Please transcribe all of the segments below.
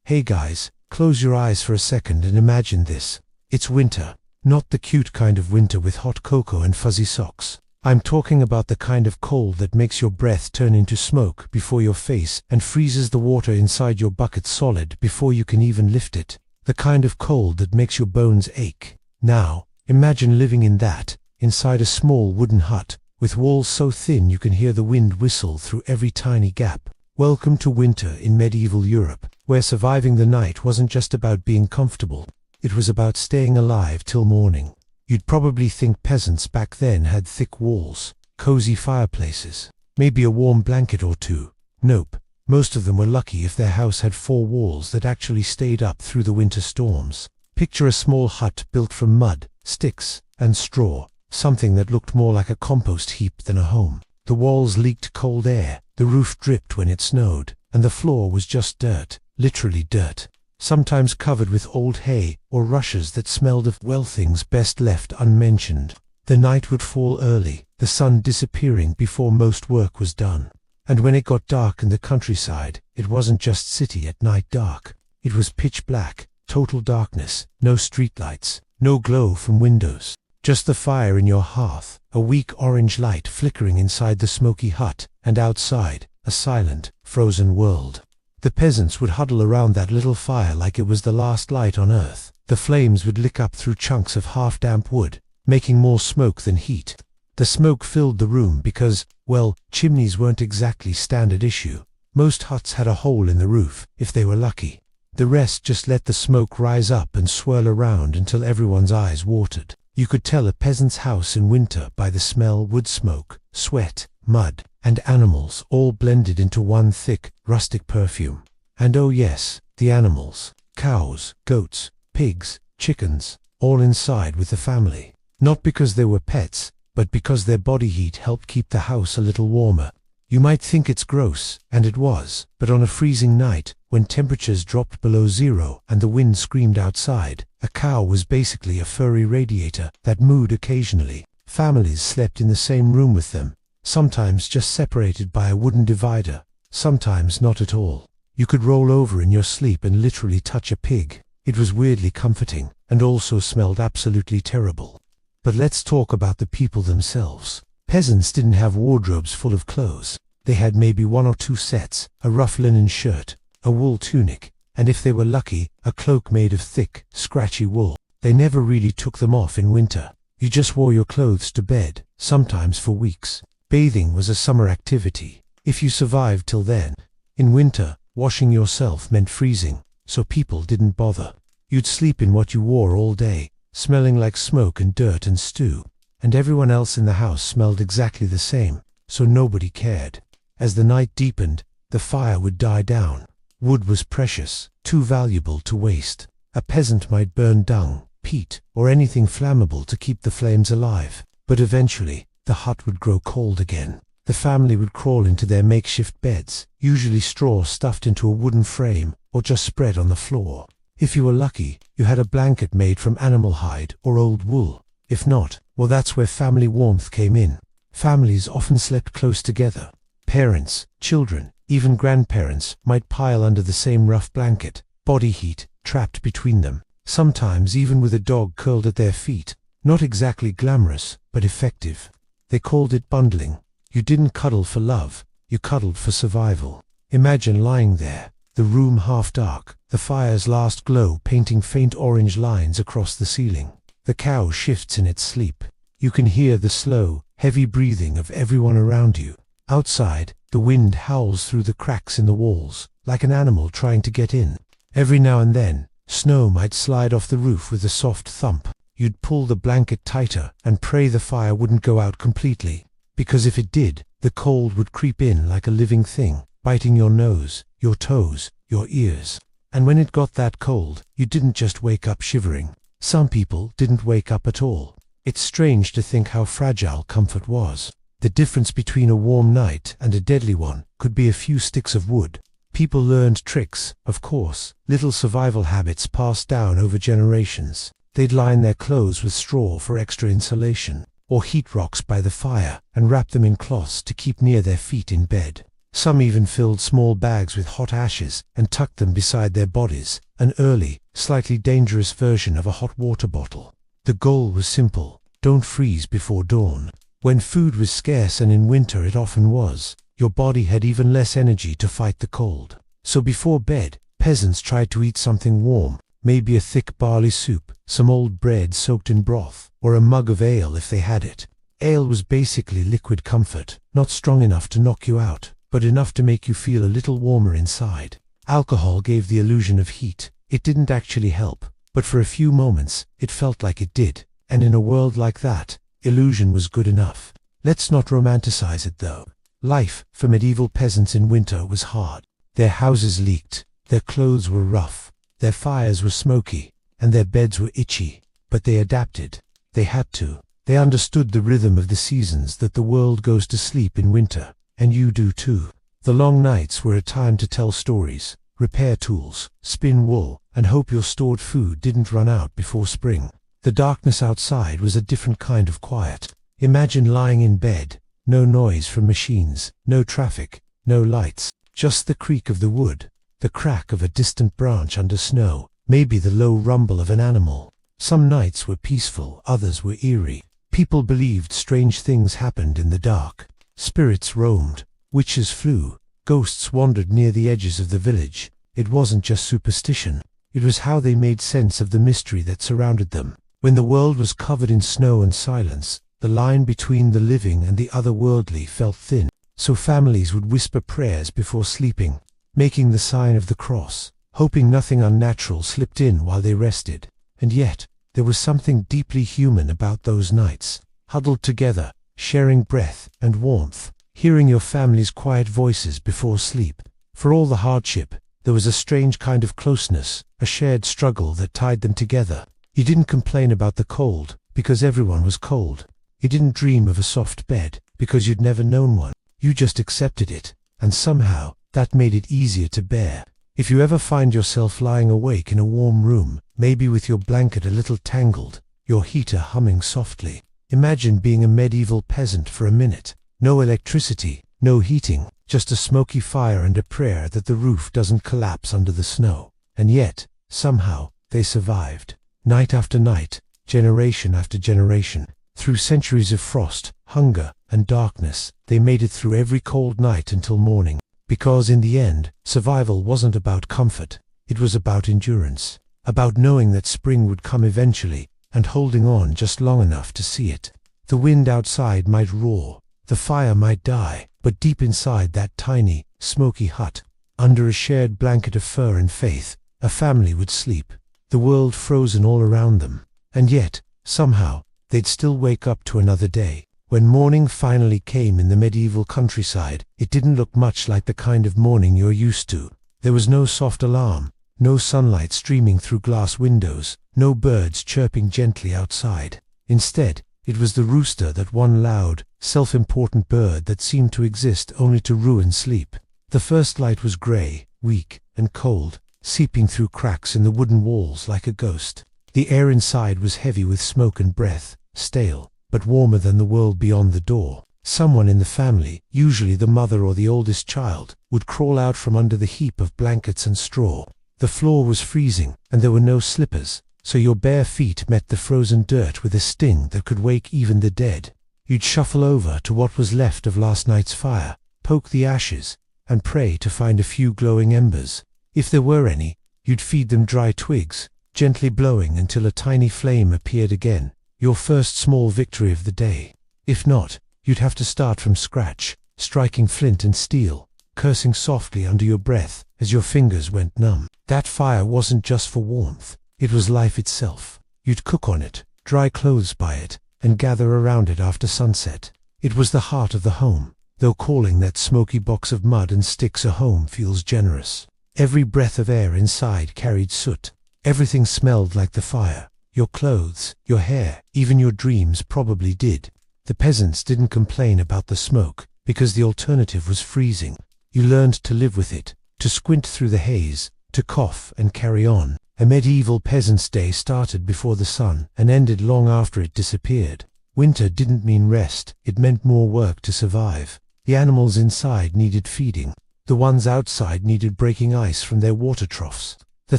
Hey guys, close your eyes for a second and imagine this. It's winter. Not the cute kind of winter with hot cocoa and fuzzy socks. I'm talking about the kind of cold that makes your breath turn into smoke before your face and freezes the water inside your bucket solid before you can even lift it. The kind of cold that makes your bones ache. Now, imagine living in that, inside a small wooden hut, with walls so thin you can hear the wind whistle through every tiny gap. Welcome to winter in medieval Europe, where surviving the night wasn't just about being comfortable. It was about staying alive till morning. You'd probably think peasants back then had thick walls, cozy fireplaces, maybe a warm blanket or two. Nope, most of them were lucky if their house had 4 walls that actually stayed up through the winter storms. Picture a small hut built from mud, sticks, and straw, something that looked more like a compost heap than a home. The walls leaked cold air, the roof dripped when it snowed, and the floor was just dirt, literally dirt, sometimes covered with old hay or rushes that smelled of, well, things best left unmentioned. The night would fall early, the sun disappearing before most work was done. And when it got dark in the countryside, it wasn't just city at night dark. It was pitch black, total darkness, no streetlights, no glow from windows. Just the fire in your hearth, a weak orange light flickering inside the smoky hut, and outside, a silent, frozen world. The peasants would huddle around that little fire like it was the last light on earth. The flames would lick up through chunks of half-damp wood, making more smoke than heat. The smoke filled the room because, well, chimneys weren't exactly standard issue. Most huts had a hole in the roof, if they were lucky. The rest just let the smoke rise up and swirl around until everyone's eyes watered. You could tell a peasant's house in winter by the smell: wood smoke, sweat, mud, and animals all blended into one thick, rustic perfume. And oh yes, the animals. Cows, goats, pigs, chickens, all inside with the family. Not because they were pets, but because their body heat helped keep the house a little warmer. You might think it's gross, and it was, but on a freezing night, when temperatures dropped below zero and the wind screamed outside, a cow was basically a furry radiator that mooed occasionally. Families slept in the same room with them, sometimes just separated by a wooden divider, sometimes not at all. You could roll over in your sleep and literally touch a pig. It was weirdly comforting, and also smelled absolutely terrible. But let's talk about the people themselves. Peasants didn't have wardrobes full of clothes. They had maybe 1 or 2 sets, a rough linen shirt, a wool tunic, and if they were lucky, a cloak made of thick, scratchy wool. They never really took them off in winter. You just wore your clothes to bed, sometimes for weeks. Bathing was a summer activity, if you survived till then. In winter, washing yourself meant freezing, so people didn't bother. You'd sleep in what you wore all day, smelling like smoke and dirt and stew. And everyone else in the house smelled exactly the same, so nobody cared. As the night deepened, the fire would die down. Wood was precious, too valuable to waste. A peasant might burn dung, peat, or anything flammable to keep the flames alive. But eventually, the hut would grow cold again. The family would crawl into their makeshift beds, usually straw stuffed into a wooden frame, or just spread on the floor. If you were lucky, you had a blanket made from animal hide or old wool. If not, well, that's where family warmth came in. Families often slept close together. Parents, children, even grandparents might pile under the same rough blanket, body heat trapped between them, sometimes even with a dog curled at their feet. Not exactly glamorous, but effective. They called it bundling. You didn't cuddle for love, you cuddled for survival. Imagine lying there, the room half dark, the fire's last glow painting faint orange lines across the ceiling. The cow shifts in its sleep. You can hear the slow, heavy breathing of everyone around you. Outside, the wind howls through the cracks in the walls, like an animal trying to get in. Every now and then, snow might slide off the roof with a soft thump. You'd pull the blanket tighter and pray the fire wouldn't go out completely, because if it did, the cold would creep in like a living thing, biting your nose, your toes, your ears. And when it got that cold, you didn't just wake up shivering. Some people didn't wake up at all. It's strange to think how fragile comfort was. The difference between a warm night and a deadly one could be a few sticks of wood. People learned tricks, of course, little survival habits passed down over generations. They'd line their clothes with straw for extra insulation, or heat rocks by the fire and wrap them in cloths to keep near their feet in bed. Some even filled small bags with hot ashes and tucked them beside their bodies, an early, slightly dangerous version of a hot water bottle. The goal was simple: don't freeze before dawn. When food was scarce, and in winter it often was, your body had even less energy to fight the cold. So before bed, peasants tried to eat something warm, maybe a thick barley soup, some old bread soaked in broth, or a mug of ale if they had it. Ale was basically liquid comfort, not strong enough to knock you out, but enough to make you feel a little warmer inside. Alcohol gave the illusion of heat. It didn't actually help, but for a few moments, it felt like it did. And in a world like that, illusion was good enough. Let's not romanticize it though. Life for medieval peasants in winter was hard. Their houses leaked, their clothes were rough, their fires were smoky, and their beds were itchy. But they adapted. They had to. They understood the rhythm of the seasons, that the world goes to sleep in winter, and you do too. The long nights were a time to tell stories, repair tools, spin wool, and hope your stored food didn't run out before spring. The darkness outside was a different kind of quiet. Imagine lying in bed, no noise from machines, no traffic, no lights, just the creak of the wood, the crack of a distant branch under snow, maybe the low rumble of an animal. Some nights were peaceful, others were eerie. People believed strange things happened in the dark. Spirits roamed, witches flew, ghosts wandered near the edges of the village. It wasn't just superstition. It was how they made sense of the mystery that surrounded them. When the world was covered in snow and silence, the line between the living and the otherworldly felt thin. So families would whisper prayers before sleeping, making the sign of the cross, hoping nothing unnatural slipped in while they rested. And yet, there was something deeply human about those nights, huddled together, sharing breath and warmth, hearing your family's quiet voices before sleep. For all the hardship, there was a strange kind of closeness, a shared struggle that tied them together. You didn't complain about the cold, because everyone was cold. You didn't dream of a soft bed, because you'd never known one. You just accepted it, and somehow, that made it easier to bear. If you ever find yourself lying awake in a warm room, maybe with your blanket a little tangled, your heater humming softly, imagine being a medieval peasant for a minute. No electricity, no heating, just a smoky fire and a prayer that the roof doesn't collapse under the snow. And yet, somehow, they survived. Night after night, generation after generation, through centuries of frost, hunger, and darkness, they made it through every cold night until morning. Because in the end, survival wasn't about comfort, it was about endurance, about knowing that spring would come eventually, and holding on just long enough to see it. The wind outside might roar, the fire might die, but deep inside that tiny, smoky hut, under a shared blanket of fur and faith, a family would sleep, the world frozen all around them. And yet, somehow, they'd still wake up to another day. When morning finally came in the medieval countryside, it didn't look much like the kind of morning you're used to. There was no soft alarm, no sunlight streaming through glass windows, no birds chirping gently outside. Instead, it was the rooster, that one loud, self-important bird that seemed to exist only to ruin sleep. The first light was grey, weak, and cold, seeping through cracks in the wooden walls like a ghost. The air inside was heavy with smoke and breath, stale, but warmer than the world beyond the door. Someone in the family, usually the mother or the oldest child, would crawl out from under the heap of blankets and straw. The floor was freezing, and there were no slippers, so your bare feet met the frozen dirt with a sting that could wake even the dead. You'd shuffle over to what was left of last night's fire, poke the ashes, and pray to find a few glowing embers. If there were any, you'd feed them dry twigs, gently blowing until a tiny flame appeared again. Your first small victory of the day. If not, you'd have to start from scratch, striking flint and steel, cursing softly under your breath as your fingers went numb. That fire wasn't just for warmth, it was life itself. You'd cook on it, dry clothes by it, and gather around it after sunset. It was the heart of the home, though calling that smoky box of mud and sticks a home feels generous. Every breath of air inside carried soot. Everything smelled like the fire. Your clothes, your hair, even your dreams probably did. The peasants didn't complain about the smoke, because the alternative was freezing. You learned to live with it, to squint through the haze, to cough and carry on. A medieval peasant's day started before the sun and ended long after it disappeared. Winter didn't mean rest, it meant more work to survive. The animals inside needed feeding. The ones outside needed breaking ice from their water troughs. The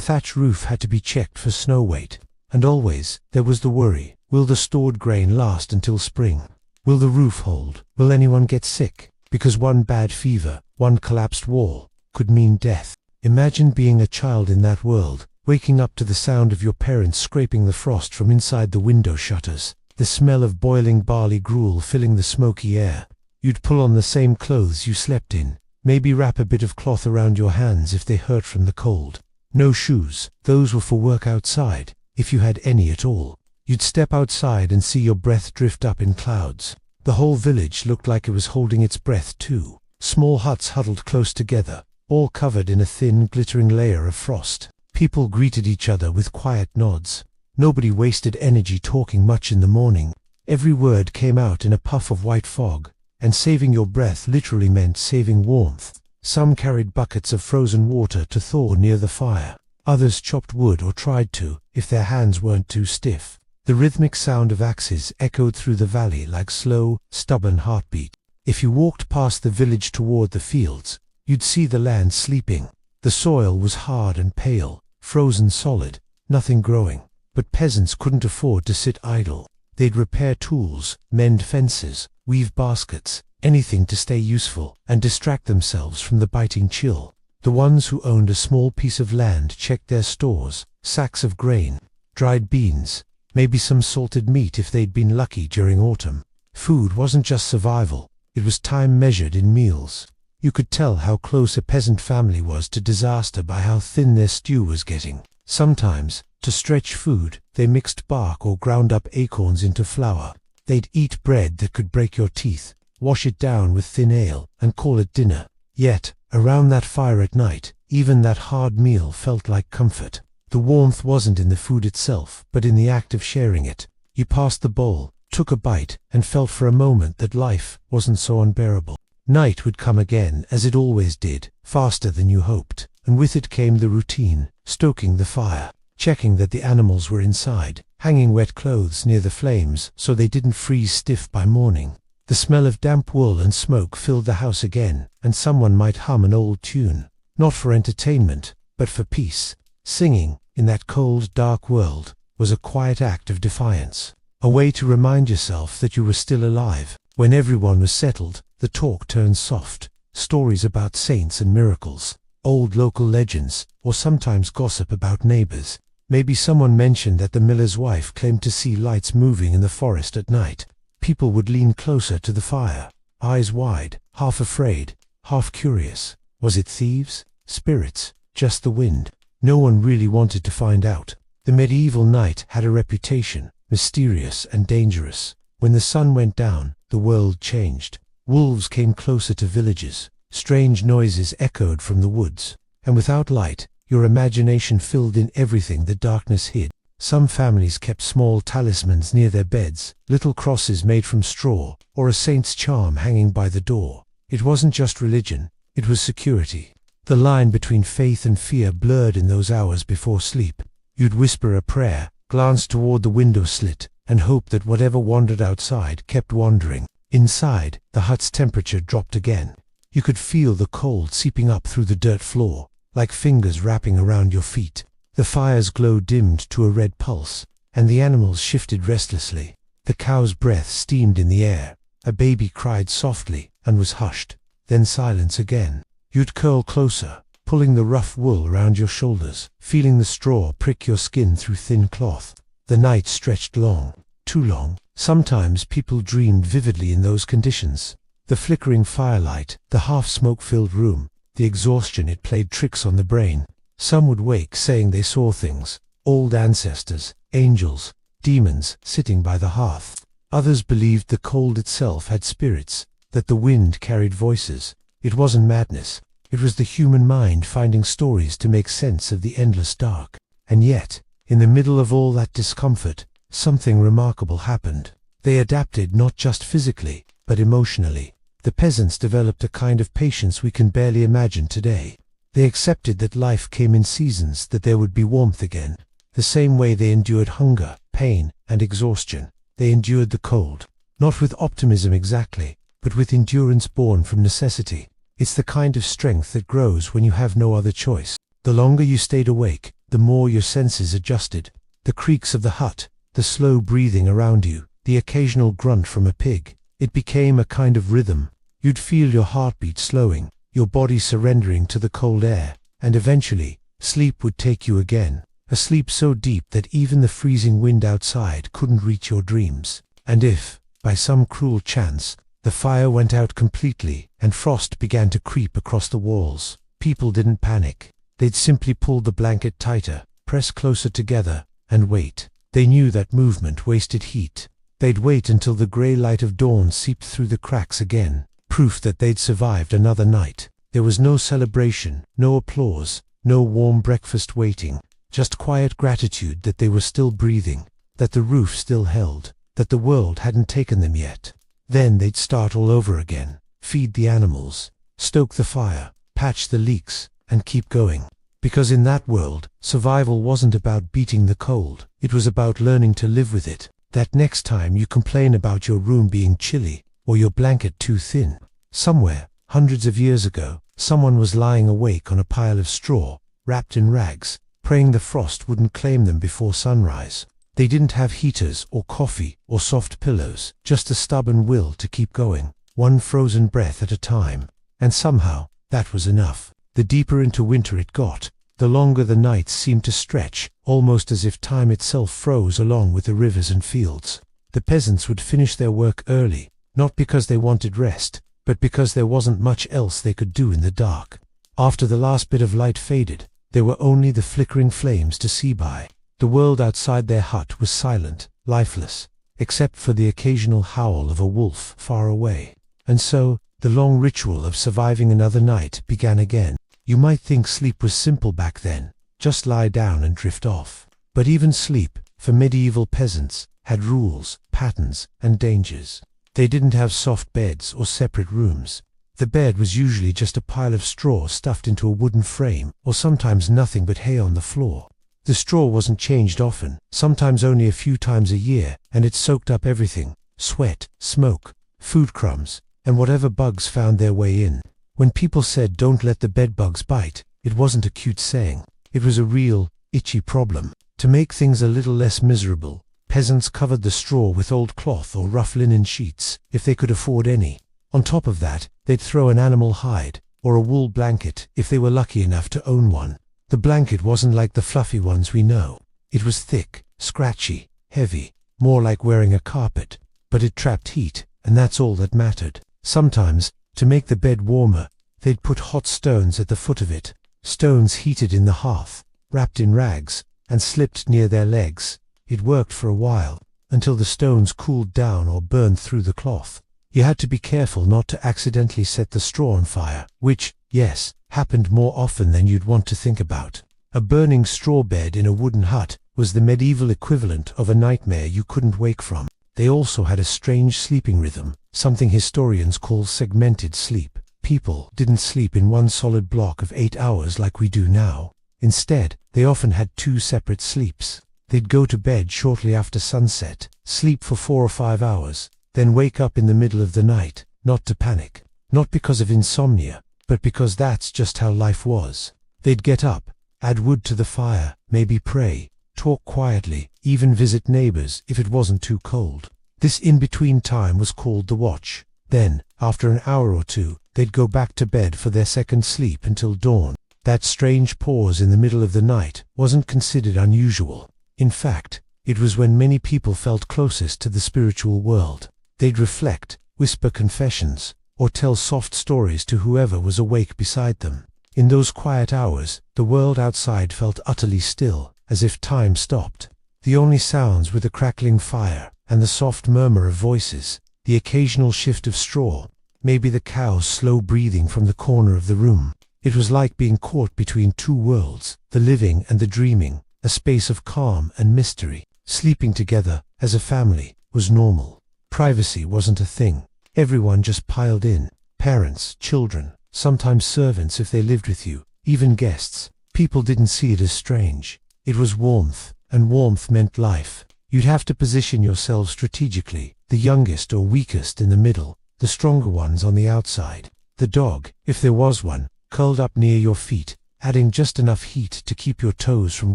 thatch roof had to be checked for snow weight. And always, there was the worry, will the stored grain last until spring? Will the roof hold? Will anyone get sick? Because one bad fever, one collapsed wall, could mean death. Imagine being a child in that world, waking up to the sound of your parents scraping the frost from inside the window shutters, the smell of boiling barley gruel filling the smoky air. You'd pull on the same clothes you slept in, maybe wrap a bit of cloth around your hands if they hurt from the cold. No shoes, those were for work outside, if you had any at all. You'd step outside and see your breath drift up in clouds. The whole village looked like it was holding its breath too. Small huts huddled close together, all covered in a thin, glittering layer of frost. People greeted each other with quiet nods. Nobody wasted energy talking much in the morning. Every word came out in a puff of white fog, and saving your breath literally meant saving warmth. Some carried buckets of frozen water to thaw near the fire. Others chopped wood or tried to, if their hands weren't too stiff. The rhythmic sound of axes echoed through the valley like slow, stubborn heartbeat. If you walked past the village toward the fields, you'd see the land sleeping. The soil was hard and pale, frozen solid, nothing growing. But peasants couldn't afford to sit idle. They'd repair tools, mend fences, weave baskets, anything to stay useful and distract themselves from the biting chill. The ones who owned a small piece of land checked their stores, sacks of grain, dried beans, maybe some salted meat if they'd been lucky during autumn. Food wasn't just survival, it was time measured in meals. You could tell how close a peasant family was to disaster by how thin their stew was getting. Sometimes, to stretch food, they mixed bark or ground up acorns into flour. They'd eat bread that could break your teeth, wash it down with thin ale, and call it dinner. Yet, around that fire at night, even that hard meal felt like comfort. The warmth wasn't in the food itself, but in the act of sharing it. You passed the bowl, took a bite, and felt for a moment that life wasn't so unbearable. Night would come again, as it always did, faster than you hoped, and with it came the routine, stoking the fire, checking that the animals were inside, hanging wet clothes near the flames so they didn't freeze stiff by morning. The smell of damp wool and smoke filled the house again, and someone might hum an old tune, not for entertainment, but for peace. Singing, in that cold, dark world, was a quiet act of defiance, a way to remind yourself that you were still alive. When everyone was settled, the talk turned soft, stories about saints and miracles, old local legends, or sometimes gossip about neighbors. Maybe someone mentioned that the miller's wife claimed to see lights moving in the forest at night. People would lean closer to the fire, eyes wide, half afraid, half curious. Was it thieves? Spirits? Just the wind? No one really wanted to find out. The medieval night had a reputation, mysterious and dangerous. When the sun went down, the world changed. Wolves came closer to villages. Strange noises echoed from the woods. And without light, your imagination filled in everything the darkness hid. Some families kept small talismans near their beds, little crosses made from straw, or a saint's charm hanging by the door. It wasn't just religion, it was security. The line between faith and fear blurred in those hours before sleep. You'd whisper a prayer, glance toward the window slit, and hope that whatever wandered outside kept wandering. Inside, the hut's temperature dropped again. You could feel the cold seeping up through the dirt floor, like fingers wrapping around your feet. The fire's glow dimmed to a red pulse, and the animals shifted restlessly. The cow's breath steamed in the air. A baby cried softly and was hushed. Then silence again. You'd curl closer, pulling the rough wool around your shoulders, feeling the straw prick your skin through thin cloth. The night stretched long, too long. Sometimes people dreamed vividly in those conditions. The flickering firelight, the half-smoke-filled room, the exhaustion, it played tricks on the brain. Some would wake saying they saw things, old ancestors, angels, demons sitting by the hearth. Others believed the cold itself had spirits, that the wind carried voices. It wasn't madness, it was the human mind finding stories to make sense of the endless dark. And yet, in the middle of all that discomfort, something remarkable happened. They adapted not just physically, but emotionally. The peasants developed a kind of patience we can barely imagine today. They accepted that life came in seasons, that there would be warmth again. The same way they endured hunger, pain, and exhaustion, they endured the cold. Not with optimism exactly, but with endurance born from necessity. It's the kind of strength that grows when you have no other choice. The longer you stayed awake, the more your senses adjusted. The creaks of the hut, the slow breathing around you, the occasional grunt from a pig. It became a kind of rhythm. You'd feel your heartbeat slowing, your body surrendering to the cold air, and eventually, sleep would take you again. A sleep so deep that even the freezing wind outside couldn't reach your dreams. And if, by some cruel chance, the fire went out completely and frost began to creep across the walls, people didn't panic. They'd simply pull the blanket tighter, press closer together, and wait. They knew that movement wasted heat. They'd wait until the grey light of dawn seeped through the cracks again, proof that they'd survived another night. There was no celebration, no applause, no warm breakfast waiting, just quiet gratitude that they were still breathing, that the roof still held, that the world hadn't taken them yet. Then they'd start all over again, feed the animals, stoke the fire, patch the leaks, and keep going. Because in that world, survival wasn't about beating the cold, it was about learning to live with it. That next time you complain about your room being chilly, or your blanket too thin, somewhere, hundreds of years ago, someone was lying awake on a pile of straw, wrapped in rags, praying the frost wouldn't claim them before sunrise. They didn't have heaters or coffee or soft pillows, just a stubborn will to keep going, one frozen breath at a time. And somehow, that was enough. The deeper into winter it got, the longer the nights seemed to stretch, almost as if time itself froze along with the rivers and fields. The peasants would finish their work early, not because they wanted rest, but because there wasn't much else they could do in the dark. After the last bit of light faded, there were only the flickering flames to see by. The world outside their hut was silent, lifeless, except for the occasional howl of a wolf far away. And so, the long ritual of surviving another night began again. You might think sleep was simple back then, just lie down and drift off. But even sleep, for medieval peasants, had rules, patterns, and dangers. They didn't have soft beds or separate rooms. The bed was usually just a pile of straw stuffed into a wooden frame, or sometimes nothing but hay on the floor. The straw wasn't changed often, sometimes only a few times a year, and it soaked up everything: sweat, smoke, food crumbs, and whatever bugs found their way in. When people said don't let the bedbugs bite, it wasn't a cute saying. It was a real, itchy problem. To make things a little less miserable, peasants covered the straw with old cloth or rough linen sheets, if they could afford any. On top of that, they'd throw an animal hide, or a wool blanket, if they were lucky enough to own one. The blanket wasn't like the fluffy ones we know. It was thick, scratchy, heavy, more like wearing a carpet. But it trapped heat, and that's all that mattered. Sometimes, to make the bed warmer, they'd put hot stones at the foot of it, stones heated in the hearth, wrapped in rags, and slipped near their legs. It worked for a while, until the stones cooled down or burned through the cloth. You had to be careful not to accidentally set the straw on fire, which, yes, happened more often than you'd want to think about. A burning straw bed in a wooden hut was the medieval equivalent of a nightmare you couldn't wake from. They also had a strange sleeping rhythm, something historians call segmented sleep. People didn't sleep in one solid block of 8 hours like we do now. Instead, they often had 2 separate sleeps. They'd go to bed shortly after sunset, sleep for 4 or 5 hours, then wake up in the middle of the night, not to panic, not because of insomnia, but because that's just how life was. They'd get up, add wood to the fire, maybe pray, talk quietly, even visit neighbors if it wasn't too cold. This in-between time was called the watch. Then, after an hour or two, they'd go back to bed for their second sleep until dawn. That strange pause in the middle of the night wasn't considered unusual. In fact, it was when many people felt closest to the spiritual world. They'd reflect, whisper confessions, or tell soft stories to whoever was awake beside them. In those quiet hours, the world outside felt utterly still, as if time stopped. The only sounds were the crackling fire, and the soft murmur of voices, the occasional shift of straw, maybe the cow's slow breathing from the corner of the room. It was like being caught between 2 worlds, the living and the dreaming, a space of calm and mystery. Sleeping together, as a family, was normal. Privacy wasn't a thing. Everyone just piled in. Parents, children, sometimes servants if they lived with you, even guests. People didn't see it as strange. It was warmth, and warmth meant life. You'd have to position yourself strategically, the youngest or weakest in the middle, the stronger ones on the outside. The dog, if there was one, curled up near your feet, adding just enough heat to keep your toes from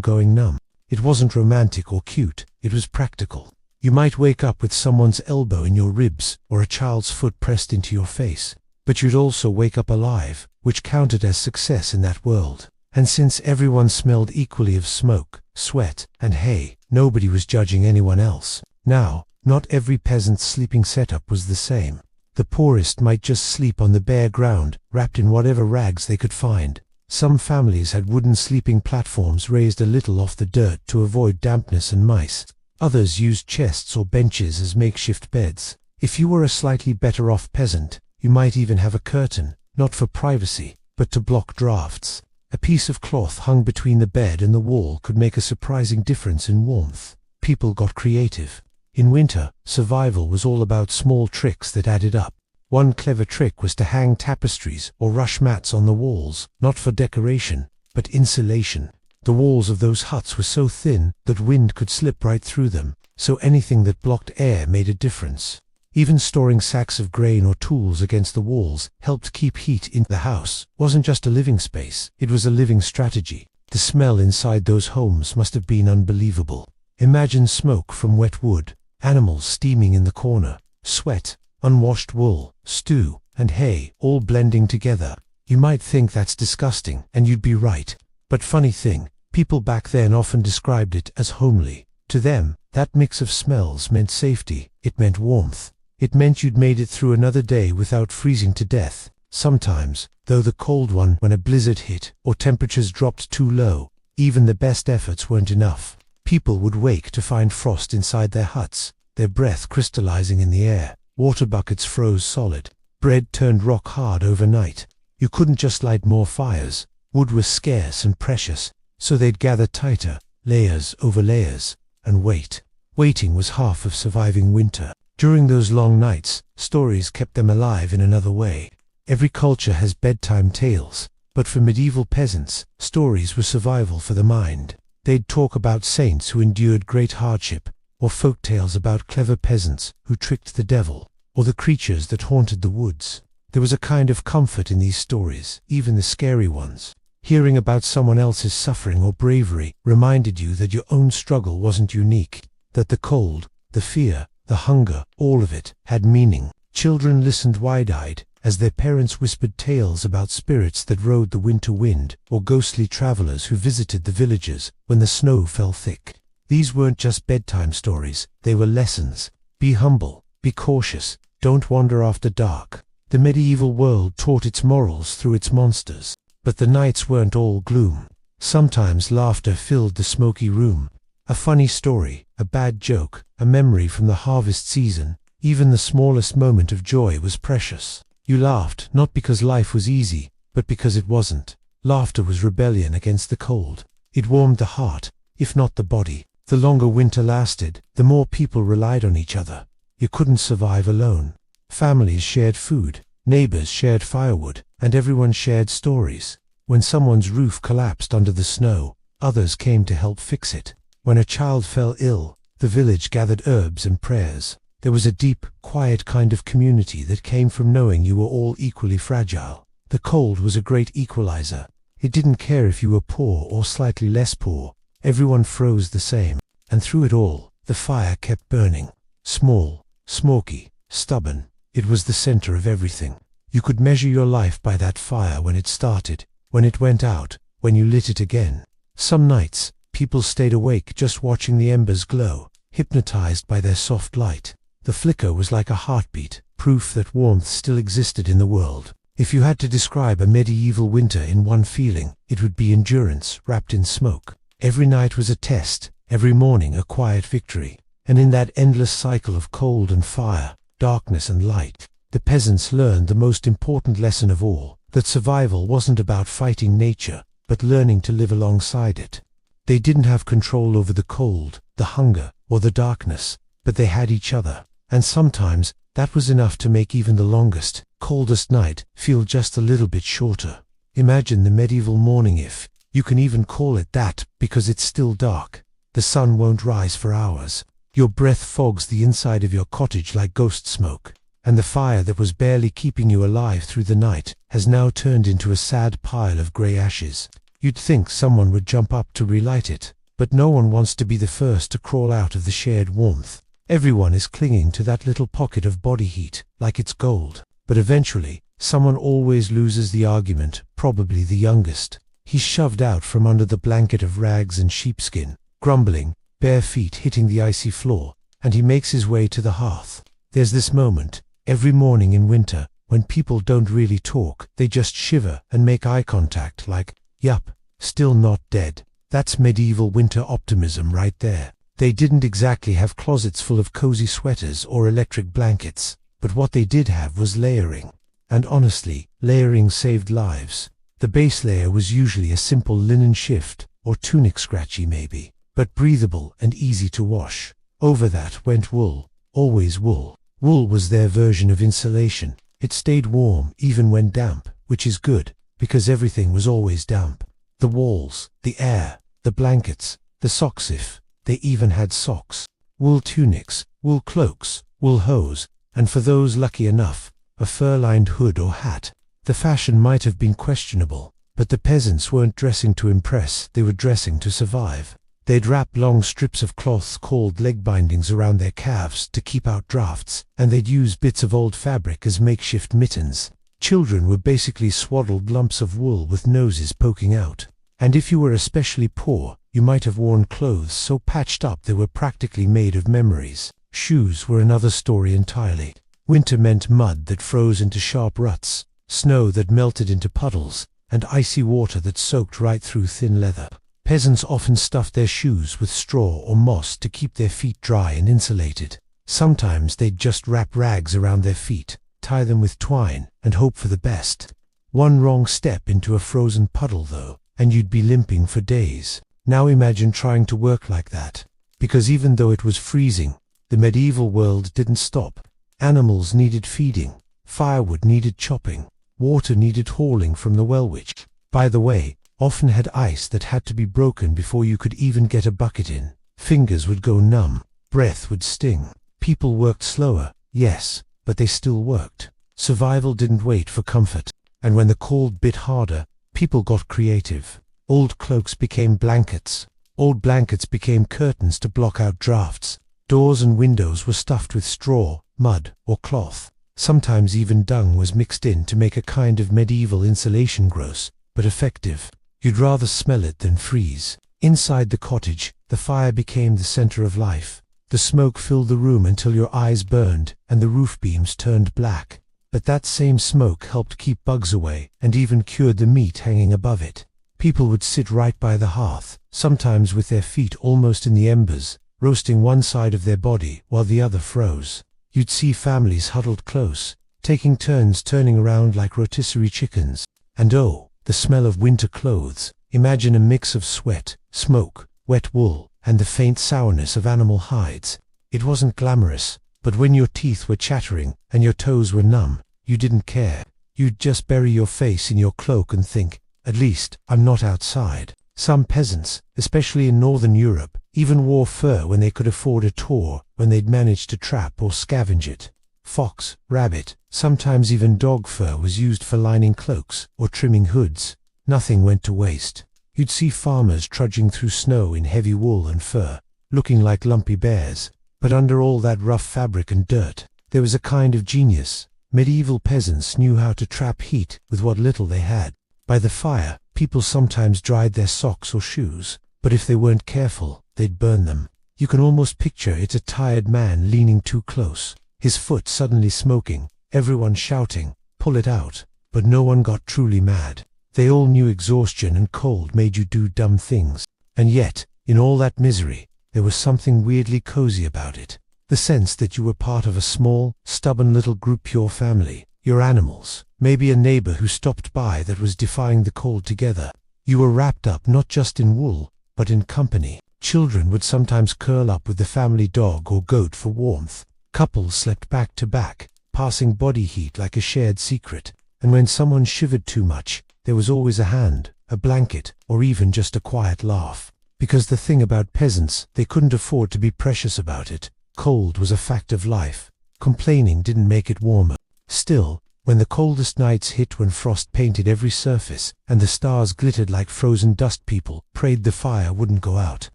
going numb. It wasn't romantic or cute, it was practical. You might wake up with someone's elbow in your ribs or a child's foot pressed into your face, but you'd also wake up alive, which counted as success in that world. And since everyone smelled equally of smoke, sweat, and hay, nobody was judging anyone else. Now, not every peasant's sleeping setup was the same. The poorest might just sleep on the bare ground, wrapped in whatever rags they could find. Some families had wooden sleeping platforms raised a little off the dirt to avoid dampness and mice. Others used chests or benches as makeshift beds. If you were a slightly better off peasant, you might even have a curtain, not for privacy, but to block drafts. A piece of cloth hung between the bed and the wall could make a surprising difference in warmth. People got creative. In winter, survival was all about small tricks that added up. One clever trick was to hang tapestries or rush mats on the walls, not for decoration, but insulation. The walls of those huts were so thin that wind could slip right through them, so anything that blocked air made a difference. Even storing sacks of grain or tools against the walls helped keep heat in the house. Wasn't just a living space, it was a living strategy. The smell inside those homes must have been unbelievable. Imagine smoke from wet wood, animals steaming in the corner, sweat, unwashed wool, stew, and hay all blending together. You might think that's disgusting, and you'd be right. But funny thing, people back then often described it as homely. To them, that mix of smells meant safety, it meant warmth. It meant you'd made it through another day without freezing to death. Sometimes, though the cold one, when a blizzard hit, or temperatures dropped too low, even the best efforts weren't enough. People would wake to find frost inside their huts, their breath crystallizing in the air. Water buckets froze solid. Bread turned rock hard overnight. You couldn't just light more fires. Wood was scarce and precious, so they'd gather tighter, layers over layers, and wait. Waiting was half of surviving winter. During those long nights, stories kept them alive in another way. Every culture has bedtime tales, but for medieval peasants, stories were survival for the mind. They'd talk about saints who endured great hardship, or folk tales about clever peasants who tricked the devil, or the creatures that haunted the woods. There was a kind of comfort in these stories, even the scary ones. Hearing about someone else's suffering or bravery reminded you that your own struggle wasn't unique, that the cold, the fear, the hunger, all of it, had meaning. Children listened wide-eyed as their parents whispered tales about spirits that rode the winter wind, or ghostly travelers who visited the villages when the snow fell thick. These weren't just bedtime stories, they were lessons. Be humble, be cautious, don't wander after dark. The medieval world taught its morals through its monsters. But the nights weren't all gloom. Sometimes laughter filled the smoky room. A funny story, a bad joke, a memory from the harvest season, even the smallest moment of joy was precious. You laughed not because life was easy, but because it wasn't. Laughter was rebellion against the cold. It warmed the heart, if not the body. The longer winter lasted, the more people relied on each other. You couldn't survive alone. Families shared food, neighbors shared firewood, and everyone shared stories. When someone's roof collapsed under the snow, others came to help fix it. When a child fell ill, the village gathered herbs and prayers. There was a deep, quiet kind of community that came from knowing you were all equally fragile. The cold was a great equalizer. It didn't care if you were poor or slightly less poor. Everyone froze the same. And through it all, the fire kept burning. Small, smoky, stubborn. It was the center of everything. You could measure your life by that fire when it started, when it went out, when you lit it again. Some nights, people stayed awake just watching the embers glow, hypnotized by their soft light. The flicker was like a heartbeat, proof that warmth still existed in the world. If you had to describe a medieval winter in one feeling, it would be endurance wrapped in smoke. Every night was a test, every morning a quiet victory. And in that endless cycle of cold and fire, darkness and light, the peasants learned the most important lesson of all, that survival wasn't about fighting nature, but learning to live alongside it. They didn't have control over the cold, the hunger, or the darkness, but they had each other. And sometimes, that was enough to make even the longest, coldest night feel just a little bit shorter. Imagine the medieval morning, if you can even call it that, because it's still dark. The sun won't rise for hours. Your breath fogs the inside of your cottage like ghost smoke. and the fire that was barely keeping you alive through the night has now turned into a sad pile of grey ashes. You'd think someone would jump up to relight it, but no one wants to be the first to crawl out of the shared warmth. Everyone is clinging to that little pocket of body heat like it's gold. But eventually, someone always loses the argument, probably the youngest. He's shoved out from under the blanket of rags and sheepskin, grumbling, bare feet hitting the icy floor, and he makes his way to the hearth. There's this moment, every morning in winter, when people don't really talk, they just shiver and make eye contact like, yup, still not dead. That's medieval winter optimism right there. They didn't exactly have closets full of cozy sweaters or electric blankets, but what they did have was layering. And honestly, layering saved lives. The base layer was usually a simple linen shift, or tunic scratchy maybe, but breathable and easy to wash. Over that went wool, always wool. Wool was their version of insulation. It stayed warm even when damp, which is good, because everything was always damp. The walls, the air, the blankets, the socks if they even had socks. Wool tunics, wool cloaks, wool hose, and for those lucky enough, a fur-lined hood or hat. The fashion might have been questionable, but the peasants weren't dressing to impress, they were dressing to survive. They'd wrap long strips of cloths called leg bindings around their calves to keep out drafts, and they'd use bits of old fabric as makeshift mittens. Children were basically swaddled lumps of wool with noses poking out. And if you were especially poor, you might have worn clothes so patched up they were practically made of memories. Shoes were another story entirely. Winter meant mud that froze into sharp ruts, snow that melted into puddles, and icy water that soaked right through thin leather. Peasants often stuffed their shoes with straw or moss to keep their feet dry and insulated. Sometimes they'd just wrap rags around their feet, tie them with twine, and hope for the best. One wrong step into a frozen puddle though, and you'd be limping for days. Now imagine trying to work like that. Because even though it was freezing, the medieval world didn't stop. Animals needed feeding, firewood needed chopping, water needed hauling from the well, which, by the way, often had ice that had to be broken before you could even get a bucket in. Fingers would go numb, breath would sting. People worked slower, yes, but they still worked. Survival didn't wait for comfort, and when the cold bit harder, people got creative. Old cloaks became blankets. Old blankets became curtains to block out drafts. Doors and windows were stuffed with straw, mud, or cloth. Sometimes even dung was mixed in to make a kind of medieval insulation, gross, but effective. You'd rather smell it than freeze. Inside the cottage, the fire became the center of life. The smoke filled the room until your eyes burned and the roof beams turned black. But that same smoke helped keep bugs away and even cured the meat hanging above it. People would sit right by the hearth, sometimes with their feet almost in the embers, roasting one side of their body while the other froze. You'd see families huddled close, taking turns turning around like rotisserie chickens. And oh, the smell of winter clothes. Imagine a mix of sweat, smoke, wet wool, and the faint sourness of animal hides. It wasn't glamorous, but when your teeth were chattering and your toes were numb, you didn't care. You'd just bury your face in your cloak and think, at least, I'm not outside. Some peasants, especially in Northern Europe, even wore fur when they could afford a tour, when they'd managed to trap or scavenge it. Fox, rabbit, sometimes even dog fur was used for lining cloaks or trimming hoods. Nothing went to waste. You'd see farmers trudging through snow in heavy wool and fur, looking like lumpy bears. But under all that rough fabric and dirt, there was a kind of genius. Medieval peasants knew how to trap heat with what little they had. By the fire, people sometimes dried their socks or shoes, but if they weren't careful, they'd burn them. You can almost picture it, a tired man leaning too close, his foot suddenly smoking, everyone shouting, "Pull it out," but no one got truly mad. They all knew exhaustion and cold made you do dumb things. And yet, in all that misery, there was something weirdly cozy about it. The sense that you were part of a small, stubborn little group, your family, your animals, maybe a neighbor who stopped by that was defying the cold together. You were wrapped up not just in wool, but in company. Children would sometimes curl up with the family dog or goat for warmth. Couples slept back to back, passing body heat like a shared secret. And when someone shivered too much, there was always a hand, a blanket, or even just a quiet laugh. Because the thing about peasants, they couldn't afford to be precious about it. Cold was a fact of life. Complaining didn't make it warmer. Still, when the coldest nights hit, when frost painted every surface and the stars glittered like frozen dust, people prayed the fire wouldn't go out.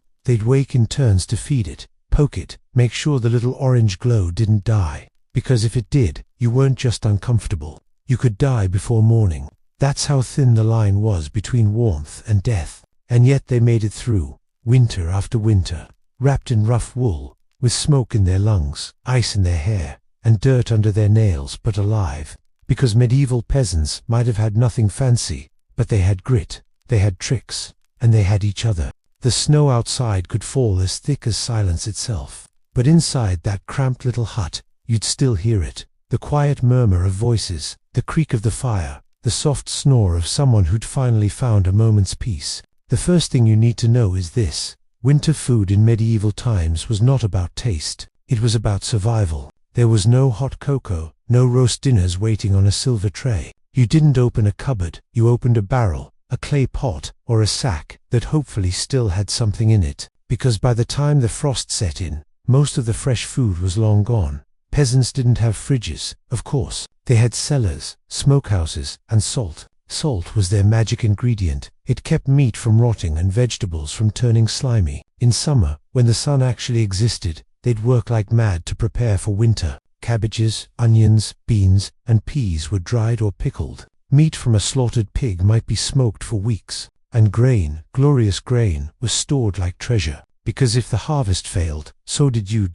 They'd wake in turns to feed it, poke it, make sure the little orange glow didn't die. Because if it did, you weren't just uncomfortable, you could die before morning. That's how thin the line was between warmth and death. And yet they made it through, winter after winter, wrapped in rough wool, with smoke in their lungs, ice in their hair, and dirt under their nails, but alive. Because medieval peasants might have had nothing fancy, but they had grit, they had tricks, and they had each other. The snow outside could fall as thick as silence itself, but inside that cramped little hut, you'd still hear it. The quiet murmur of voices, the creak of the fire, the soft snore of someone who'd finally found a moment's peace. The first thing you need to know is this: winter food in medieval times was not about taste, it was about survival. There was no hot cocoa, no roast dinners waiting on a silver tray. You didn't open a cupboard, you opened a barrel, a clay pot, or a sack that hopefully still had something in it, because by the time the frost set in, most of the fresh food was long gone. Peasants didn't have fridges, of course. They had cellars, smokehouses, and salt. Salt was their magic ingredient. It kept meat from rotting and vegetables from turning slimy. In summer, when the sun actually existed, they'd work like mad to prepare for winter. Cabbages, onions, beans, and peas were dried or pickled. Meat from a slaughtered pig might be smoked for weeks. And grain, glorious grain, was stored like treasure. Because if the harvest failed, so did you.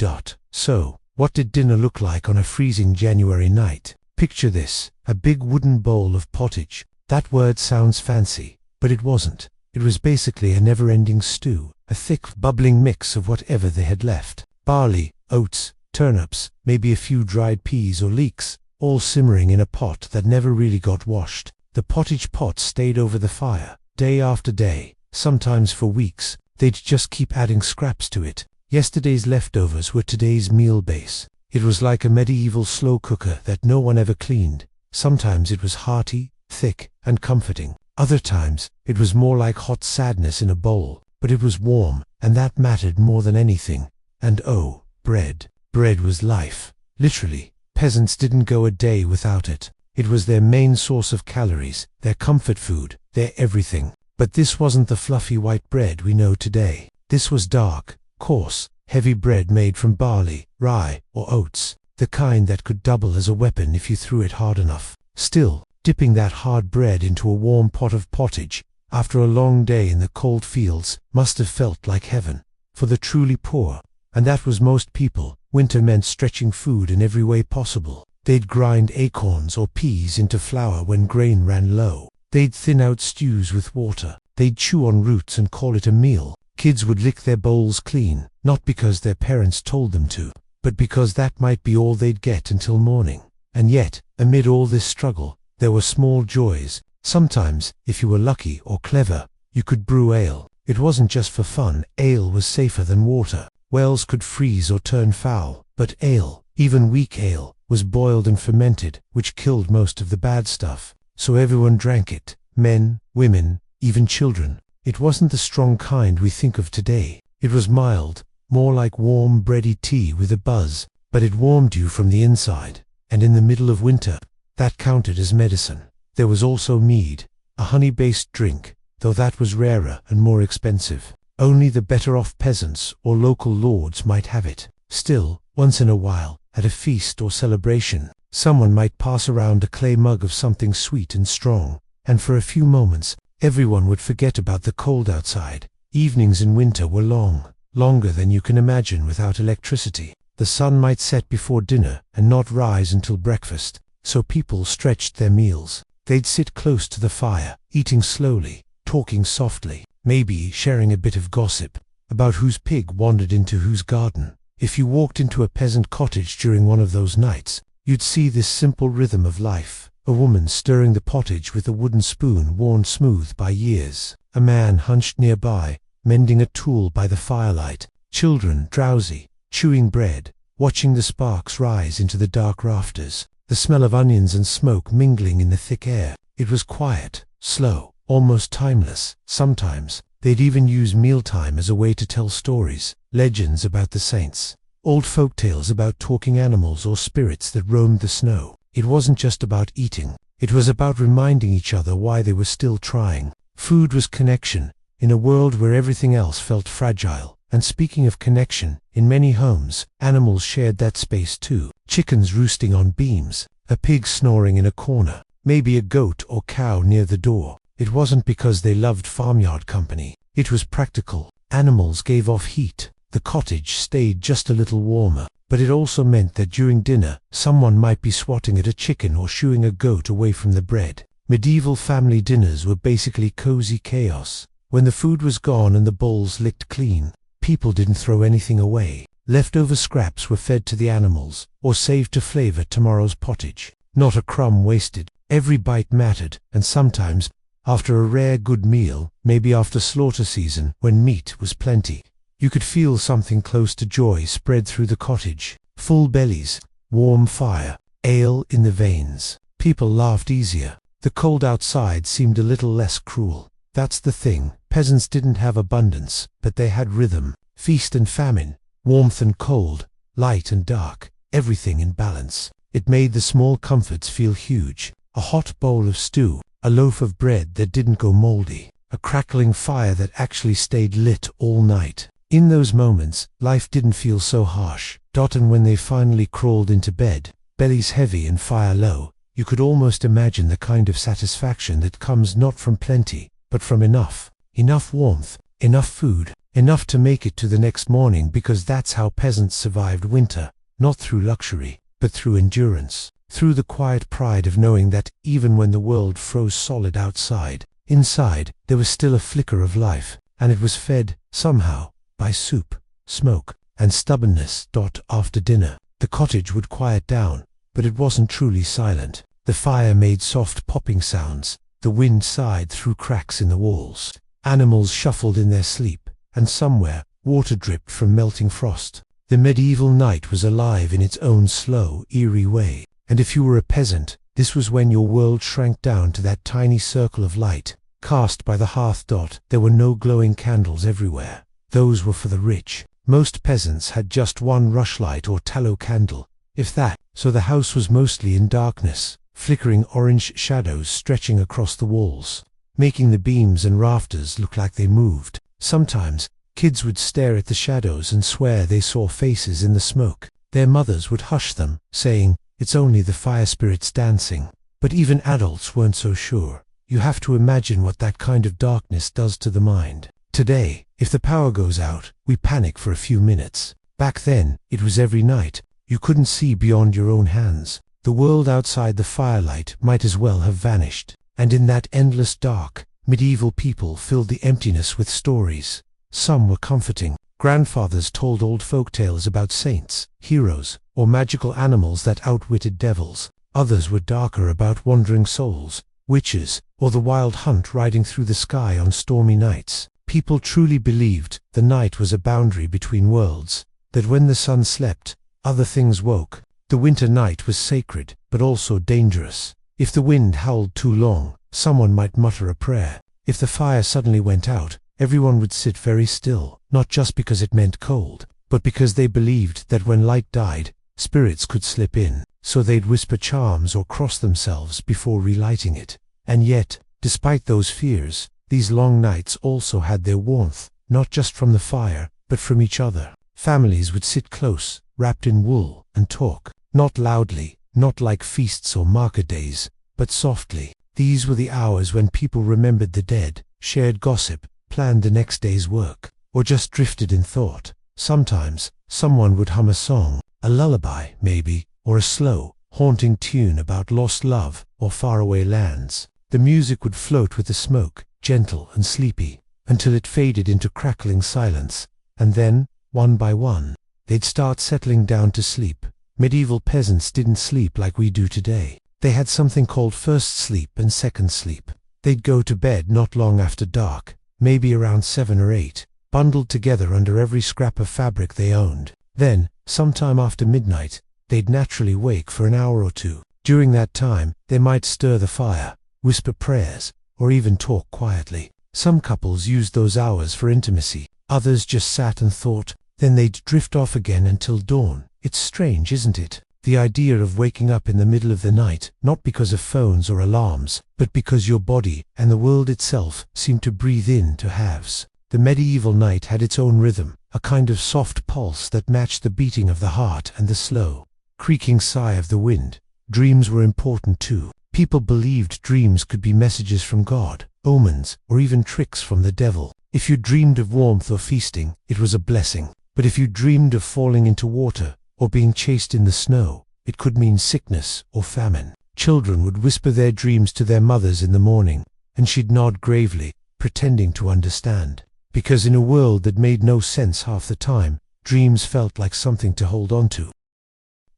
So, what did dinner look like on a freezing January night? Picture this: a big wooden bowl of pottage. That word sounds fancy, but it wasn't. It was basically a never-ending stew, a thick, bubbling mix of whatever they had left. Barley, oats, turnips, maybe a few dried peas or leeks, all simmering in a pot that never really got washed. The pottage pot stayed over the fire, day after day, sometimes for weeks. They'd just keep adding scraps to it. Yesterday's leftovers were today's meal base. It was like a medieval slow cooker that no one ever cleaned. Sometimes it was hearty, thick, and comforting. Other times, it was more like hot sadness in a bowl, but it was warm, and that mattered more than anything. And oh, bread. Bread was life. Literally, peasants didn't go a day without it. It was their main source of calories, their comfort food, their everything. But this wasn't the fluffy white bread we know today. This was dark, coarse, heavy bread made from barley, rye, or oats, the kind that could double as a weapon if you threw it hard enough. Still, dipping that hard bread into a warm pot of pottage, after a long day in the cold fields, must have felt like heaven. For the truly poor, and that was most people, winter meant stretching food in every way possible. They'd grind acorns or peas into flour when grain ran low. They'd thin out stews with water. They'd chew on roots and call it a meal. Kids would lick their bowls clean, not because their parents told them to, but because that might be all they'd get until morning. And yet, amid all this struggle, there were small joys. Sometimes, if you were lucky or clever, you could brew ale. It wasn't just for fun. Ale was safer than water. Wells could freeze or turn foul, but ale, even weak ale, was boiled and fermented, which killed most of the bad stuff. So everyone drank it. Men, women, even children. It wasn't the strong kind we think of today. It was mild, more like warm bready tea with a buzz, but it warmed you from the inside. And in the middle of winter, that counted as medicine. There was also mead, a honey-based drink, though that was rarer and more expensive. Only the better-off peasants or local lords might have it. Still, once in a while, at a feast or celebration, someone might pass around a clay mug of something sweet and strong, and for a few moments, everyone would forget about the cold outside. Evenings in winter were long, longer than you can imagine without electricity. The sun might set before dinner and not rise until breakfast, so people stretched their meals. They'd sit close to the fire, eating slowly, talking softly, maybe sharing a bit of gossip about whose pig wandered into whose garden. If you walked into a peasant cottage during one of those nights, you'd see this simple rhythm of life: a woman stirring the pottage with a wooden spoon worn smooth by years, a man hunched nearby, mending a tool by the firelight, children drowsy, chewing bread, watching the sparks rise into the dark rafters, the smell of onions and smoke mingling in the thick air. It was quiet, slow, almost timeless. Sometimes, they'd even use mealtime as a way to tell stories, legends about the saints, Old folk tales about talking animals or spirits that roamed the snow. It wasn't just about eating. It was about reminding each other why they were still trying. Food was connection, in a world where everything else felt fragile. And speaking of connection, in many homes, animals shared that space too. Chickens roosting on beams, a pig snoring in a corner, maybe a goat or cow near the door. It wasn't because they loved farmyard company. It was practical. Animals gave off heat. The cottage stayed just a little warmer. But it also meant that during dinner, someone might be swatting at a chicken or shooing a goat away from the bread. Medieval family dinners were basically cozy chaos. When the food was gone and the bowls licked clean, people didn't throw anything away. Leftover scraps were fed to the animals, or saved to flavor tomorrow's pottage. Not a crumb wasted. Every bite mattered, and sometimes, after a rare good meal, maybe after slaughter season, when meat was plenty, you could feel something close to joy spread through the cottage. Full bellies, warm fire, ale in the veins. People laughed easier. The cold outside seemed a little less cruel. That's the thing. Peasants didn't have abundance, but they had rhythm. Feast and famine, warmth and cold, light and dark, everything in balance. It made the small comforts feel huge. A hot bowl of stew, a loaf of bread that didn't go moldy, a crackling fire that actually stayed lit all night. In those moments, life didn't feel so harsh. And when they finally crawled into bed, bellies heavy and fire low, you could almost imagine the kind of satisfaction that comes not from plenty, but from enough. Enough warmth, enough food, enough to make it to the next morning, because that's how peasants survived winter, not through luxury, but through endurance, through the quiet pride of knowing that even when the world froze solid outside, inside there was still a flicker of life, and it was fed, somehow, by soup, smoke, and stubbornness. After dinner, the cottage would quiet down, but it wasn't truly silent. The fire made soft popping sounds, the wind sighed through cracks in the walls, animals shuffled in their sleep, and somewhere, water dripped from melting frost. The medieval night was alive in its own slow, eerie way, and if you were a peasant, this was when your world shrank down to that tiny circle of light, cast by the hearth. There were no glowing candles everywhere. Those were for the rich. Most peasants had just one rushlight or tallow candle, if that, so the house was mostly in darkness, flickering orange shadows stretching across the walls, making the beams and rafters look like they moved. Sometimes, kids would stare at the shadows and swear they saw faces in the smoke. Their mothers would hush them, saying, "It's only the fire spirits dancing." But even adults weren't so sure. You have to imagine what that kind of darkness does to the mind. Today, if the power goes out, we panic for a few minutes. Back then, it was every night. You couldn't see beyond your own hands. The world outside the firelight might as well have vanished. And in that endless dark, medieval people filled the emptiness with stories. Some were comforting. Grandfathers told old folk tales about saints, heroes, or magical animals that outwitted devils. Others were darker, about wandering souls, witches, or the wild hunt riding through the sky on stormy nights. People truly believed the night was a boundary between worlds, that when the sun slept, other things woke. The winter night was sacred, but also dangerous. If the wind howled too long, someone might mutter a prayer. If the fire suddenly went out, everyone would sit very still, not just because it meant cold, but because they believed that when light died, spirits could slip in, so they'd whisper charms or cross themselves before relighting it. And yet, despite those fears, these long nights also had their warmth, not just from the fire, but from each other. Families would sit close, wrapped in wool, and talk, not loudly, not like feasts or market days, but softly. These were the hours when people remembered the dead, shared gossip, planned the next day's work, or just drifted in thought. Sometimes, someone would hum a song, a lullaby, maybe, or a slow, haunting tune about lost love or faraway lands. The music would float with the smoke, gentle and sleepy, until it faded into crackling silence, and then, one by one, they'd start settling down to sleep. Medieval peasants didn't sleep like we do today. They had something called first sleep and second sleep. They'd go to bed not long after dark, maybe around 7 or 8, bundled together under every scrap of fabric they owned. Then, sometime after midnight, they'd naturally wake for an hour or two. During that time, they might stir the fire, whisper prayers, or even talk quietly. Some couples used those hours for intimacy. Others just sat and thought, Then they'd drift off again until dawn. It's strange, isn't it? The idea of waking up in the middle of the night, not because of phones or alarms, but because your body and the world itself seem to breathe in to halves. The medieval night had its own rhythm, a kind of soft pulse that matched the beating of the heart and the slow, creaking sigh of the wind. Dreams were important too. People believed dreams could be messages from God, omens, or even tricks from the devil. If you dreamed of warmth or feasting, it was a blessing. But if you dreamed of falling into water, or being chased in the snow, it could mean sickness or famine. Children would whisper their dreams to their mothers in the morning, and she'd nod gravely, pretending to understand. Because in a world that made no sense half the time, dreams felt like something to hold on to.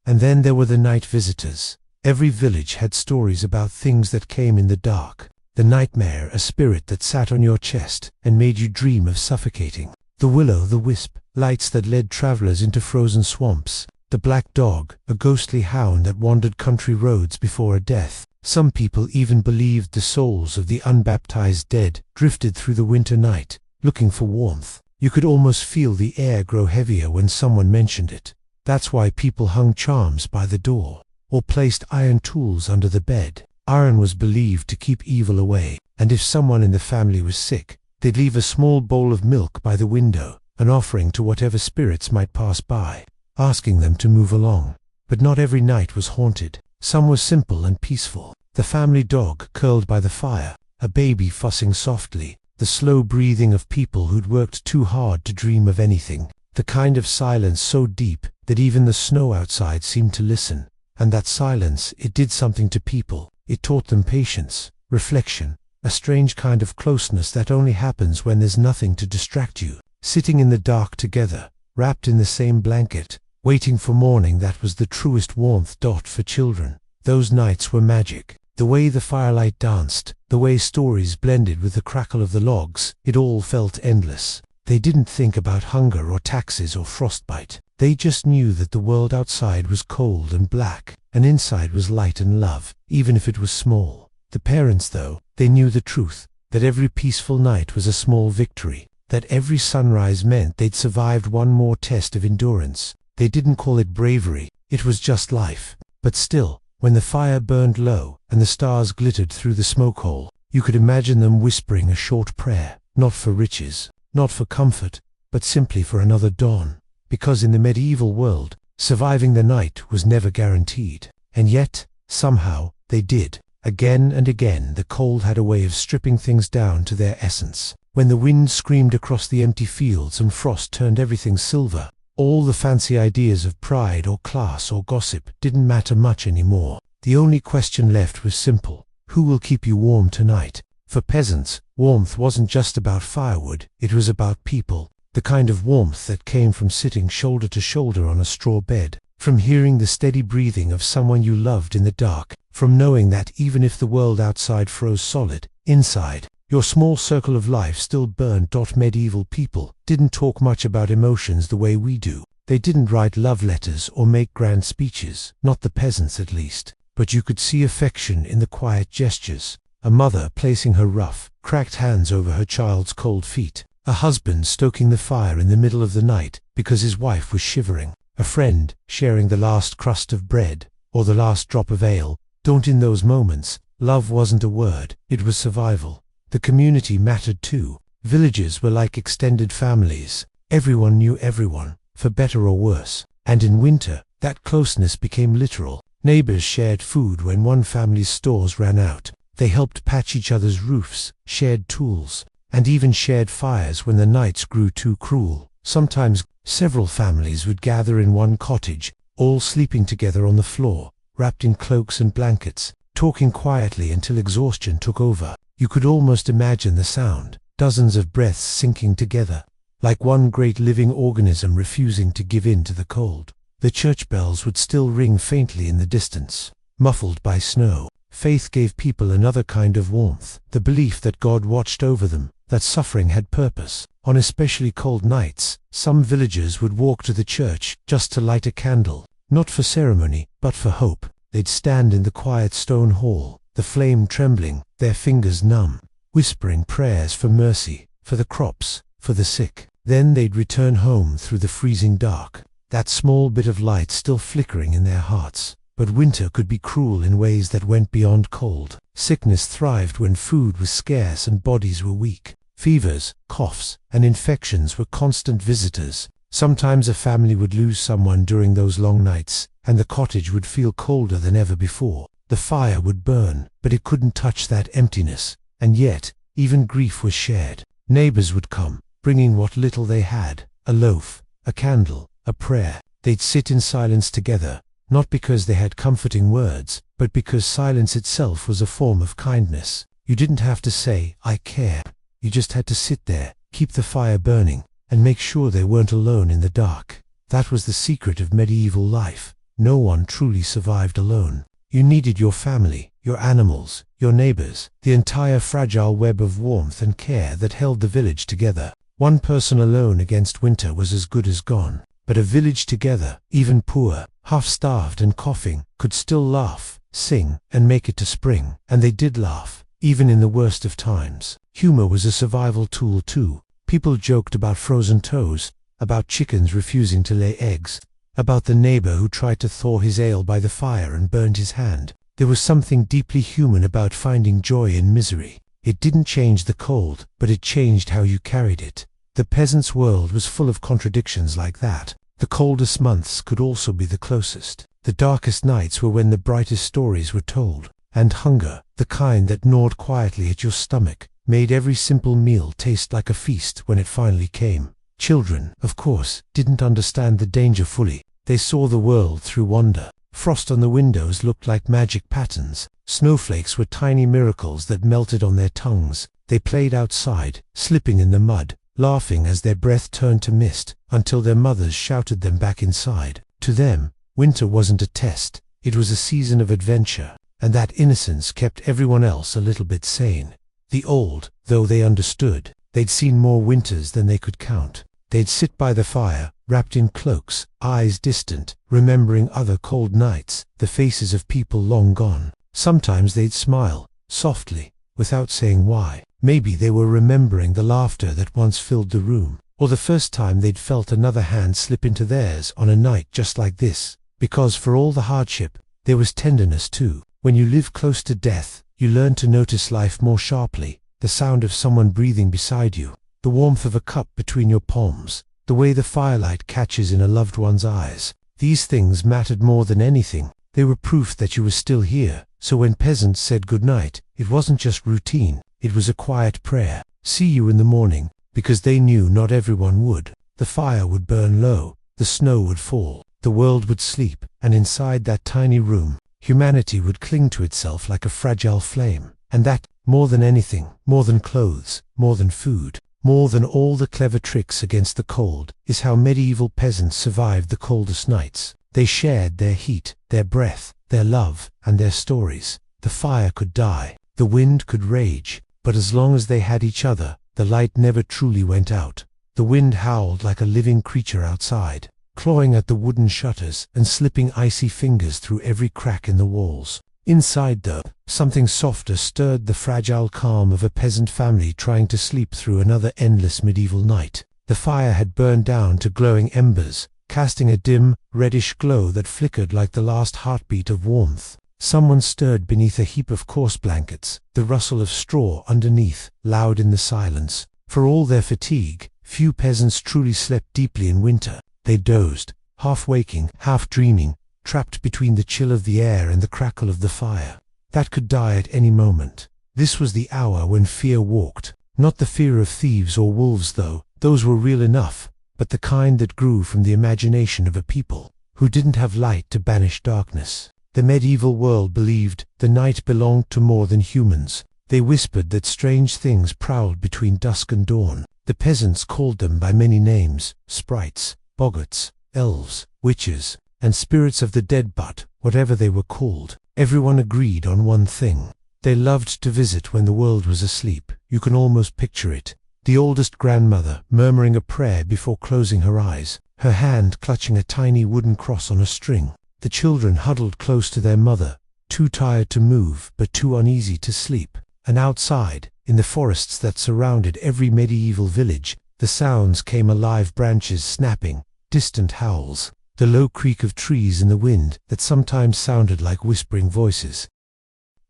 And then there were the night visitors. Every village had stories about things that came in the dark. The nightmare, a spirit that sat on your chest and made you dream of suffocating. The will-o'-the-wisp, lights that led travelers into frozen swamps. The black dog, a ghostly hound that wandered country roads before a death. Some people even believed the souls of the unbaptized dead drifted through the winter night, looking for warmth. You could almost feel the air grow heavier when someone mentioned it. That's why people hung charms by the door, or placed iron tools under the bed. Iron was believed to keep evil away, and if someone in the family was sick, they'd leave a small bowl of milk by the window, an offering to whatever spirits might pass by, asking them to move along. But not every night was haunted. Some were simple and peaceful. The family dog curled by the fire, a baby fussing softly, the slow breathing of people who'd worked too hard to dream of anything, the kind of silence so deep that even the snow outside seemed to listen. And that silence, it did something to people. It taught them patience, reflection, a strange kind of closeness that only happens when there's nothing to distract you. Sitting in the dark together, wrapped in the same blanket, waiting for morning, that was the truest warmth. For children, those nights were magic. The way the firelight danced, the way stories blended with the crackle of the logs, it all felt endless. They didn't think about hunger or taxes or frostbite. They just knew that the world outside was cold and black, and inside was light and love, even if it was small. The parents, though, they knew the truth, that every peaceful night was a small victory, that every sunrise meant they'd survived one more test of endurance. They didn't call it bravery, it was just life. But still, when the fire burned low and the stars glittered through the smoke hole, you could imagine them whispering a short prayer, not for riches, not for comfort, but simply for another dawn. Because in the medieval world, surviving the night was never guaranteed. And yet, somehow, they did. Again and again the cold had a way of stripping things down to their essence. When the wind screamed across the empty fields and frost turned everything silver, all the fancy ideas of pride or class or gossip didn't matter much anymore. The only question left was simple: who will keep you warm tonight? For peasants, warmth wasn't just about firewood, it was about people. The kind of warmth that came from sitting shoulder to shoulder on a straw bed, from hearing the steady breathing of someone you loved in the dark, from knowing that even if the world outside froze solid, inside, your small circle of life still burned. Medieval people didn't talk much about emotions the way we do. They didn't write love letters or make grand speeches, not the peasants at least. But you could see affection in the quiet gestures. A mother placing her rough, cracked hands over her child's cold feet. A husband stoking the fire in the middle of the night because his wife was shivering. A friend sharing the last crust of bread or the last drop of ale. In those moments, love wasn't a word, it was survival. The community mattered too. Villages were like extended families. Everyone knew everyone, for better or worse. And in winter, that closeness became literal. Neighbors shared food when one family's stores ran out. They helped patch each other's roofs, shared tools, and even shared fires when the nights grew too cruel. Sometimes, several families would gather in one cottage, all sleeping together on the floor, wrapped in cloaks and blankets, talking quietly until exhaustion took over. You could almost imagine the sound, dozens of breaths sinking together, like one great living organism refusing to give in to the cold. The church bells would still ring faintly in the distance, muffled by snow. Faith gave people another kind of warmth, the belief that God watched over them, that suffering had purpose. On especially cold nights, some villagers would walk to the church just to light a candle, not for ceremony, but for hope. They'd stand in the quiet stone hall, the flame trembling, their fingers numb, whispering prayers for mercy, for the crops, for the sick. Then they'd return home through the freezing dark, that small bit of light still flickering in their hearts. But winter could be cruel in ways that went beyond cold. Sickness thrived when food was scarce and bodies were weak. Fevers, coughs, and infections were constant visitors. Sometimes a family would lose someone during those long nights, and the cottage would feel colder than ever before. The fire would burn, but it couldn't touch that emptiness. And yet, even grief was shared. Neighbors would come, bringing what little they had, a loaf, a candle, a prayer. They'd sit in silence together, not because they had comforting words, but because silence itself was a form of kindness. You didn't have to say, "I care." You just had to sit there, keep the fire burning, and make sure they weren't alone in the dark. That was the secret of medieval life. No one truly survived alone. You needed your family, your animals, your neighbors, the entire fragile web of warmth and care that held the village together. One person alone against winter was as good as gone. But a village together, even poor, half-starved and coughing, could still laugh, sing, and make it to spring. And they did laugh, even in the worst of times. Humor was a survival tool too. People joked about frozen toes, about chickens refusing to lay eggs, about the neighbor who tried to thaw his ale by the fire and burned his hand. There was something deeply human about finding joy in misery. It didn't change the cold, but it changed how you carried it. The peasant's world was full of contradictions like that. The coldest months could also be the closest. The darkest nights were when the brightest stories were told. And hunger, the kind that gnawed quietly at your stomach, made every simple meal taste like a feast when it finally came. Children, of course, didn't understand the danger fully. They saw the world through wonder. Frost on the windows looked like magic patterns. Snowflakes were tiny miracles that melted on their tongues. They played outside, slipping in the mud, laughing as their breath turned to mist, until their mothers shouted them back inside. To them, winter wasn't a test. It was a season of adventure, and that innocence kept everyone else a little bit sane. The old, though they understood, they'd seen more winters than they could count. They'd sit by the fire, wrapped in cloaks, eyes distant, remembering other cold nights, the faces of people long gone. Sometimes they'd smile, softly, without saying why. Maybe they were remembering the laughter that once filled the room, or the first time they'd felt another hand slip into theirs on a night just like this. Because for all the hardship, there was tenderness too. When you live close to death, you learn to notice life more sharply. The sound of someone breathing beside you, the warmth of a cup between your palms, the way the firelight catches in a loved one's eyes. These things mattered more than anything. They were proof that you were still here. So when peasants said goodnight, it wasn't just routine. It was a quiet prayer. See you in the morning, because they knew not everyone would. The fire would burn low, the snow would fall, the world would sleep, and inside that tiny room, humanity would cling to itself like a fragile flame. And that, more than anything, more than clothes, more than food, more than all the clever tricks against the cold, is how medieval peasants survived the coldest nights. They shared their heat, their breath, their love, and their stories. The fire could die, the wind could rage, but as long as they had each other, the light never truly went out. The wind howled like a living creature outside, clawing at the wooden shutters and slipping icy fingers through every crack in the walls. Inside, though, something softer stirred the fragile calm of a peasant family trying to sleep through another endless medieval night. The fire had burned down to glowing embers, casting a dim, reddish glow that flickered like the last heartbeat of warmth. Someone stirred beneath a heap of coarse blankets, the rustle of straw underneath, loud in the silence. For all their fatigue, few peasants truly slept deeply in winter. They dozed, half waking, half dreaming, trapped between the chill of the air and the crackle of the fire. That could die at any moment. This was the hour when fear walked. Not the fear of thieves or wolves though, those were real enough, but the kind that grew from the imagination of a people who didn't have light to banish darkness. The medieval world believed the night belonged to more than humans. They whispered that strange things prowled between dusk and dawn. The peasants called them by many names: sprites, boggarts, elves, witches, and spirits of the dead. But whatever they were called, everyone agreed on one thing. They loved to visit when the world was asleep. You can almost picture it. The oldest grandmother murmuring a prayer before closing her eyes, her hand clutching a tiny wooden cross on a string. The children huddled close to their mother, too tired to move but too uneasy to sleep. And outside, in the forests that surrounded every medieval village, The sounds came alive: branches snapping, distant howls, the low creak of trees in the wind that sometimes sounded like whispering voices.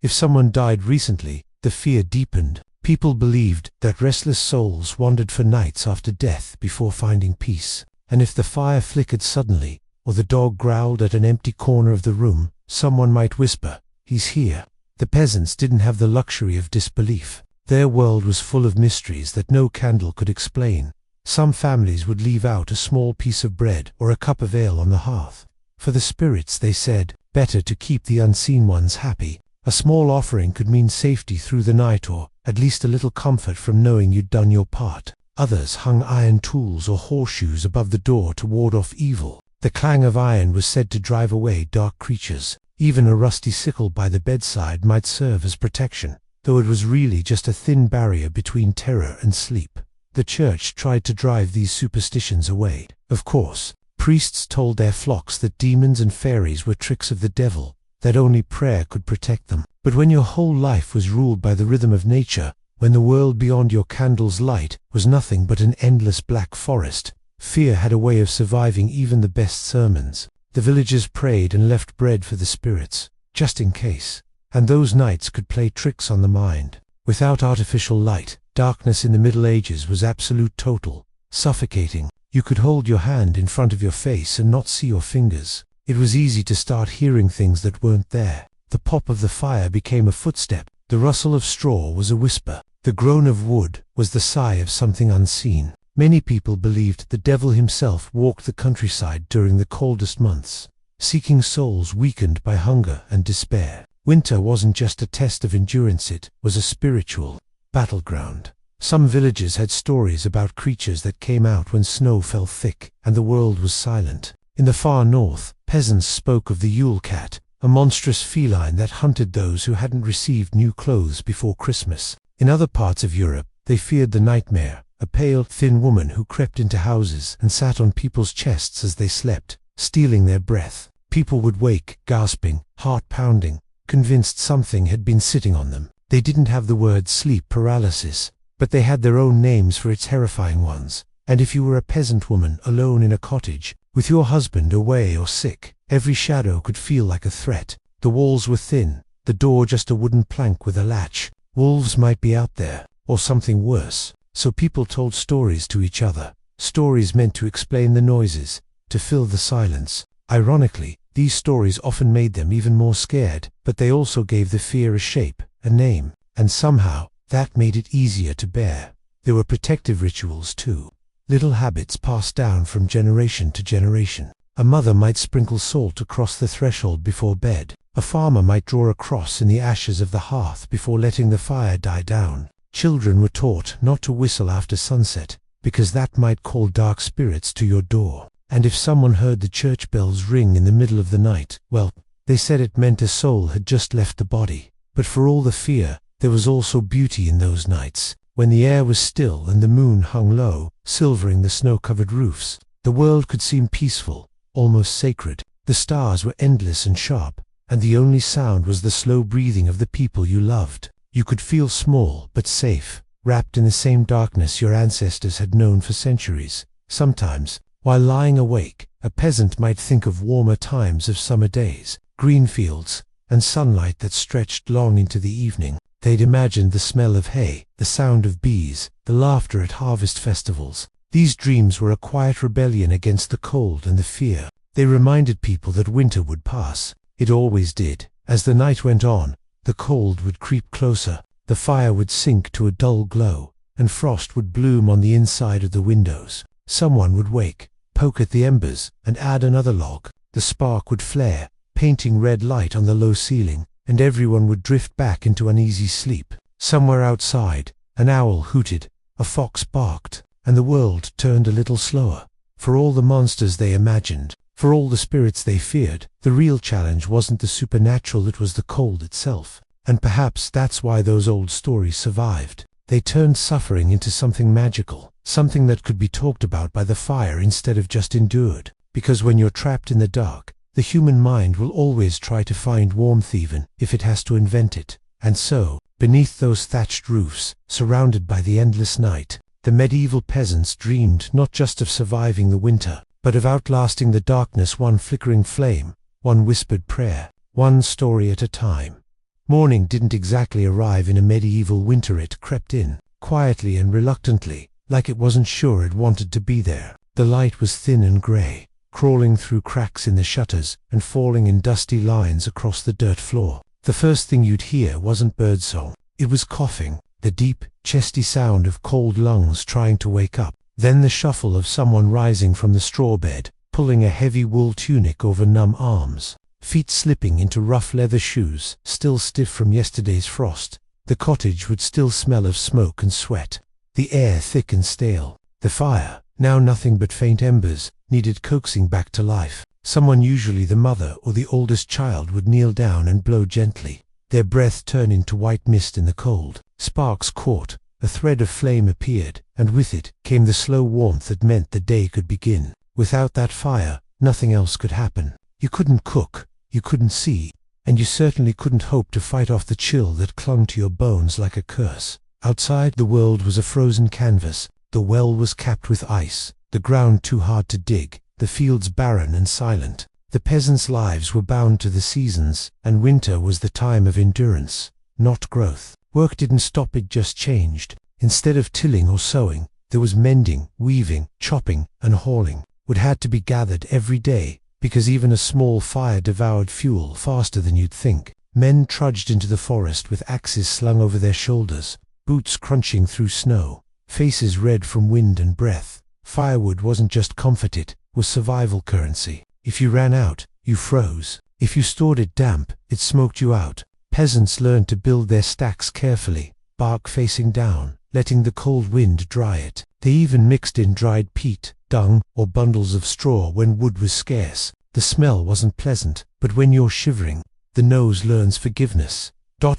If someone died recently, the fear deepened. People believed that restless souls wandered for nights after death before finding peace. And if the fire flickered suddenly, or the dog growled at an empty corner of the room, someone might whisper, "He's here." The peasants didn't have the luxury of disbelief. Their world was full of mysteries that no candle could explain. Some families would leave out a small piece of bread or a cup of ale on the hearth. For the spirits, they said, better to keep the unseen ones happy. A small offering could mean safety through the night, or at least a little comfort from knowing you'd done your part. Others hung iron tools or horseshoes above the door to ward off evil. The clang of iron was said to drive away dark creatures. Even a rusty sickle by the bedside might serve as protection, though it was really just a thin barrier between terror and sleep. The church tried to drive these superstitions away. Of course, priests told their flocks that demons and fairies were tricks of the devil, that only prayer could protect them. But when your whole life was ruled by the rhythm of nature, when the world beyond your candle's light was nothing but an endless black forest, fear had a way of surviving even the best sermons. The villagers prayed and left bread for the spirits, just in case. And those nights could play tricks on the mind. Without artificial light, darkness in the Middle Ages was absolute, total, suffocating. You could hold your hand in front of your face and not see your fingers. It was easy to start hearing things that weren't there. The pop of the fire became a footstep. The rustle of straw was a whisper. The groan of wood was the sigh of something unseen. Many people believed the devil himself walked the countryside during the coldest months, seeking souls weakened by hunger and despair. Winter wasn't just a test of endurance, it was a spiritual battleground. Some villages had stories about creatures that came out when snow fell thick and the world was silent. In the far north, peasants spoke of the Yule cat, a monstrous feline that hunted those who hadn't received new clothes before Christmas. In other parts of Europe, they feared the nightmare, a pale, thin woman who crept into houses and sat on people's chests as they slept, stealing their breath. People would wake, gasping, heart pounding, convinced something had been sitting on them. They didn't have the word sleep paralysis, but they had their own names for its terrifying ones. And if you were a peasant woman alone in a cottage, with your husband away or sick, every shadow could feel like a threat. The walls were thin, the door just a wooden plank with a latch. Wolves might be out there, or something worse. So people told stories to each other, stories meant to explain the noises, to fill the silence. Ironically, these stories often made them even more scared, but they also gave the fear a shape, a name, and somehow, that made it easier to bear. There were protective rituals too, little habits passed down from generation to generation. A mother might sprinkle salt across the threshold before bed. A farmer might draw a cross in the ashes of the hearth before letting the fire die down. Children were taught not to whistle after sunset, because that might call dark spirits to your door. And if someone heard the church bells ring in the middle of the night, well, they said it meant a soul had just left the body. But for all the fear, there was also beauty in those nights, when the air was still and the moon hung low, silvering the snow-covered roofs. The world could seem peaceful, almost sacred. The stars were endless and sharp, and the only sound was the slow breathing of the people you loved. You could feel small but safe, wrapped in the same darkness your ancestors had known for centuries. Sometimes, while lying awake, a peasant might think of warmer times of summer days, green fields, and sunlight that stretched long into the evening. They'd imagined the smell of hay, the sound of bees, the laughter at harvest festivals. These dreams were a quiet rebellion against the cold and the fear. They reminded people that winter would pass. It always did. As the night went on, the cold would creep closer, the fire would sink to a dull glow, and frost would bloom on the inside of the windows. Someone would wake, poke at the embers, and add another log. The spark would flare, painting red light on the low ceiling, and everyone would drift back into uneasy sleep. Somewhere outside, an owl hooted, a fox barked, and the world turned a little slower. For all the monsters they imagined, for all the spirits they feared, the real challenge wasn't the supernatural, it was the cold itself. And perhaps that's why those old stories survived. They turned suffering into something magical, something that could be talked about by the fire instead of just endured. Because when you're trapped in the dark, the human mind will always try to find warmth even if it has to invent it. And so, beneath those thatched roofs, surrounded by the endless night, The medieval peasants dreamed not just of surviving the winter, but of outlasting the darkness, one flickering flame, one whispered prayer, one story at a time. Morning didn't exactly arrive in a medieval winter. It crept in, quietly and reluctantly, like it wasn't sure it wanted to be there. The light was thin and grey, crawling through cracks in the shutters and falling in dusty lines across the dirt floor. The first thing you'd hear wasn't birdsong. It was coughing, the deep, chesty sound of cold lungs trying to wake up. Then the shuffle of someone rising from the straw bed, pulling a heavy wool tunic over numb arms, feet slipping into rough leather shoes, still stiff from yesterday's frost. The cottage would still smell of smoke and sweat, the air thick and stale. The fire, now nothing but faint embers, needed coaxing back to life. Someone, usually the mother or the oldest child, would kneel down and blow gently. Their breath turned into white mist in the cold. Sparks caught, a thread of flame appeared, and with it came the slow warmth that meant the day could begin. Without that fire, nothing else could happen. You couldn't cook, you couldn't see, and you certainly couldn't hope to fight off the chill that clung to your bones like a curse. Outside, the world was a frozen canvas. The well was capped with ice, the ground too hard to dig, the fields barren and silent. The peasants' lives were bound to the seasons, and winter was the time of endurance, not growth. Work didn't stop, it just changed. Instead of tilling or sowing, there was mending, weaving, chopping, and hauling. Wood had to be gathered every day, because even a small fire devoured fuel faster than you'd think. Men trudged into the forest with axes slung over their shoulders, boots crunching through snow, faces red from wind and breath. Firewood wasn't just comfort, it was survival currency. If you ran out, you froze. If you stored it damp, it smoked you out. Peasants learned to build their stacks carefully, bark facing down, letting the cold wind dry it. They even mixed in dried peat, dung, or bundles of straw when wood was scarce. The smell wasn't pleasant, but when you're shivering, the nose learns forgiveness.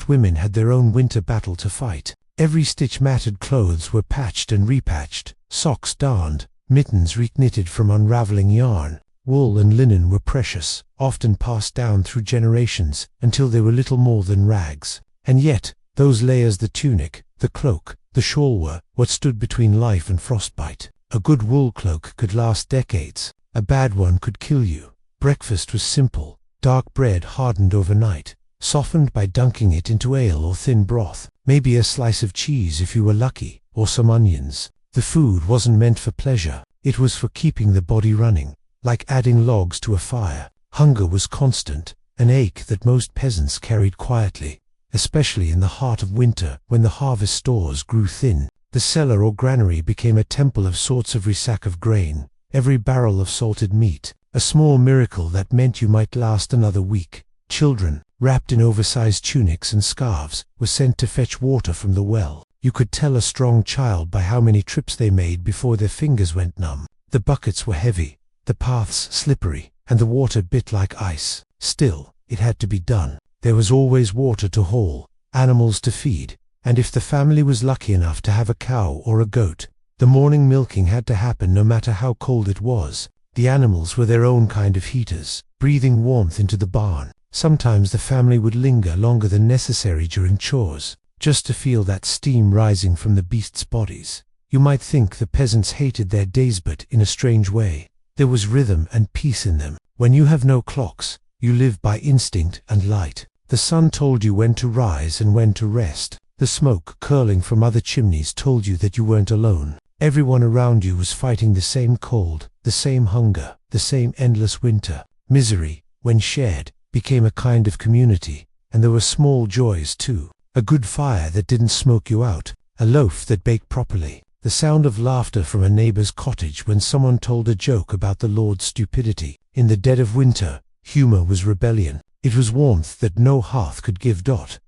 Women had their own winter battle to fight. Every stitch mattered. Clothes were patched and repatched, socks darned, mittens reknitted from unraveling yarn. Wool and linen were precious, often passed down through generations until they were little more than rags. And yet, those layers, the tunic, the cloak, the shawl, were what stood between life and frostbite. A good wool cloak could last decades. A bad one could kill you. Breakfast was simple: dark bread hardened overnight, softened by dunking it into ale or thin broth, maybe a slice of cheese if you were lucky, or some onions. The food wasn't meant for pleasure, it was for keeping the body running, like adding logs to a fire. Hunger was constant, an ache that most peasants carried quietly, especially in the heart of winter when the harvest stores grew thin. The cellar or granary became a temple of sorts. Every sack of grain, every barrel of salted meat, a small miracle that meant you might last another week. Children, wrapped in oversized tunics and scarves, were sent to fetch water from the well. You could tell a strong child by how many trips they made before their fingers went numb. The buckets were heavy, the paths slippery, and the water bit like ice. Still, it had to be done. There was always water to haul, animals to feed, and if the family was lucky enough to have a cow or a goat, the morning milking had to happen no matter how cold it was. The animals were their own kind of heaters, breathing warmth into the barn. Sometimes the family would linger longer than necessary during chores, just to feel that steam rising from the beasts' bodies. You might think the peasants hated their days, but in a strange way, there was rhythm and peace in them. When you have no clocks, you live by instinct and light. The sun told you when to rise and when to rest. The smoke curling from other chimneys told you that you weren't alone. Everyone around you was fighting the same cold, the same hunger, the same endless winter. Misery, when shared, became a kind of community, and there were small joys too. A good fire that didn't smoke you out, a loaf that baked properly, the sound of laughter from a neighbor's cottage when someone told a joke about the Lord's stupidity. In the dead of winter, humor was rebellion. It was warmth that no hearth could give.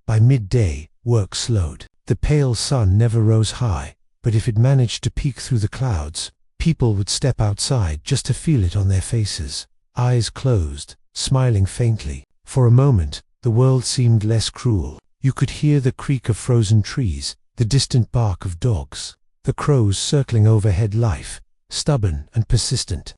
By midday, work slowed. The pale sun never rose high, but if it managed to peek through the clouds, people would step outside just to feel it on their faces. Eyes closed, smiling faintly. For a moment, the world seemed less cruel. You could hear the creak of frozen trees, the distant bark of dogs, the crows circling overhead. Life, stubborn and persistent.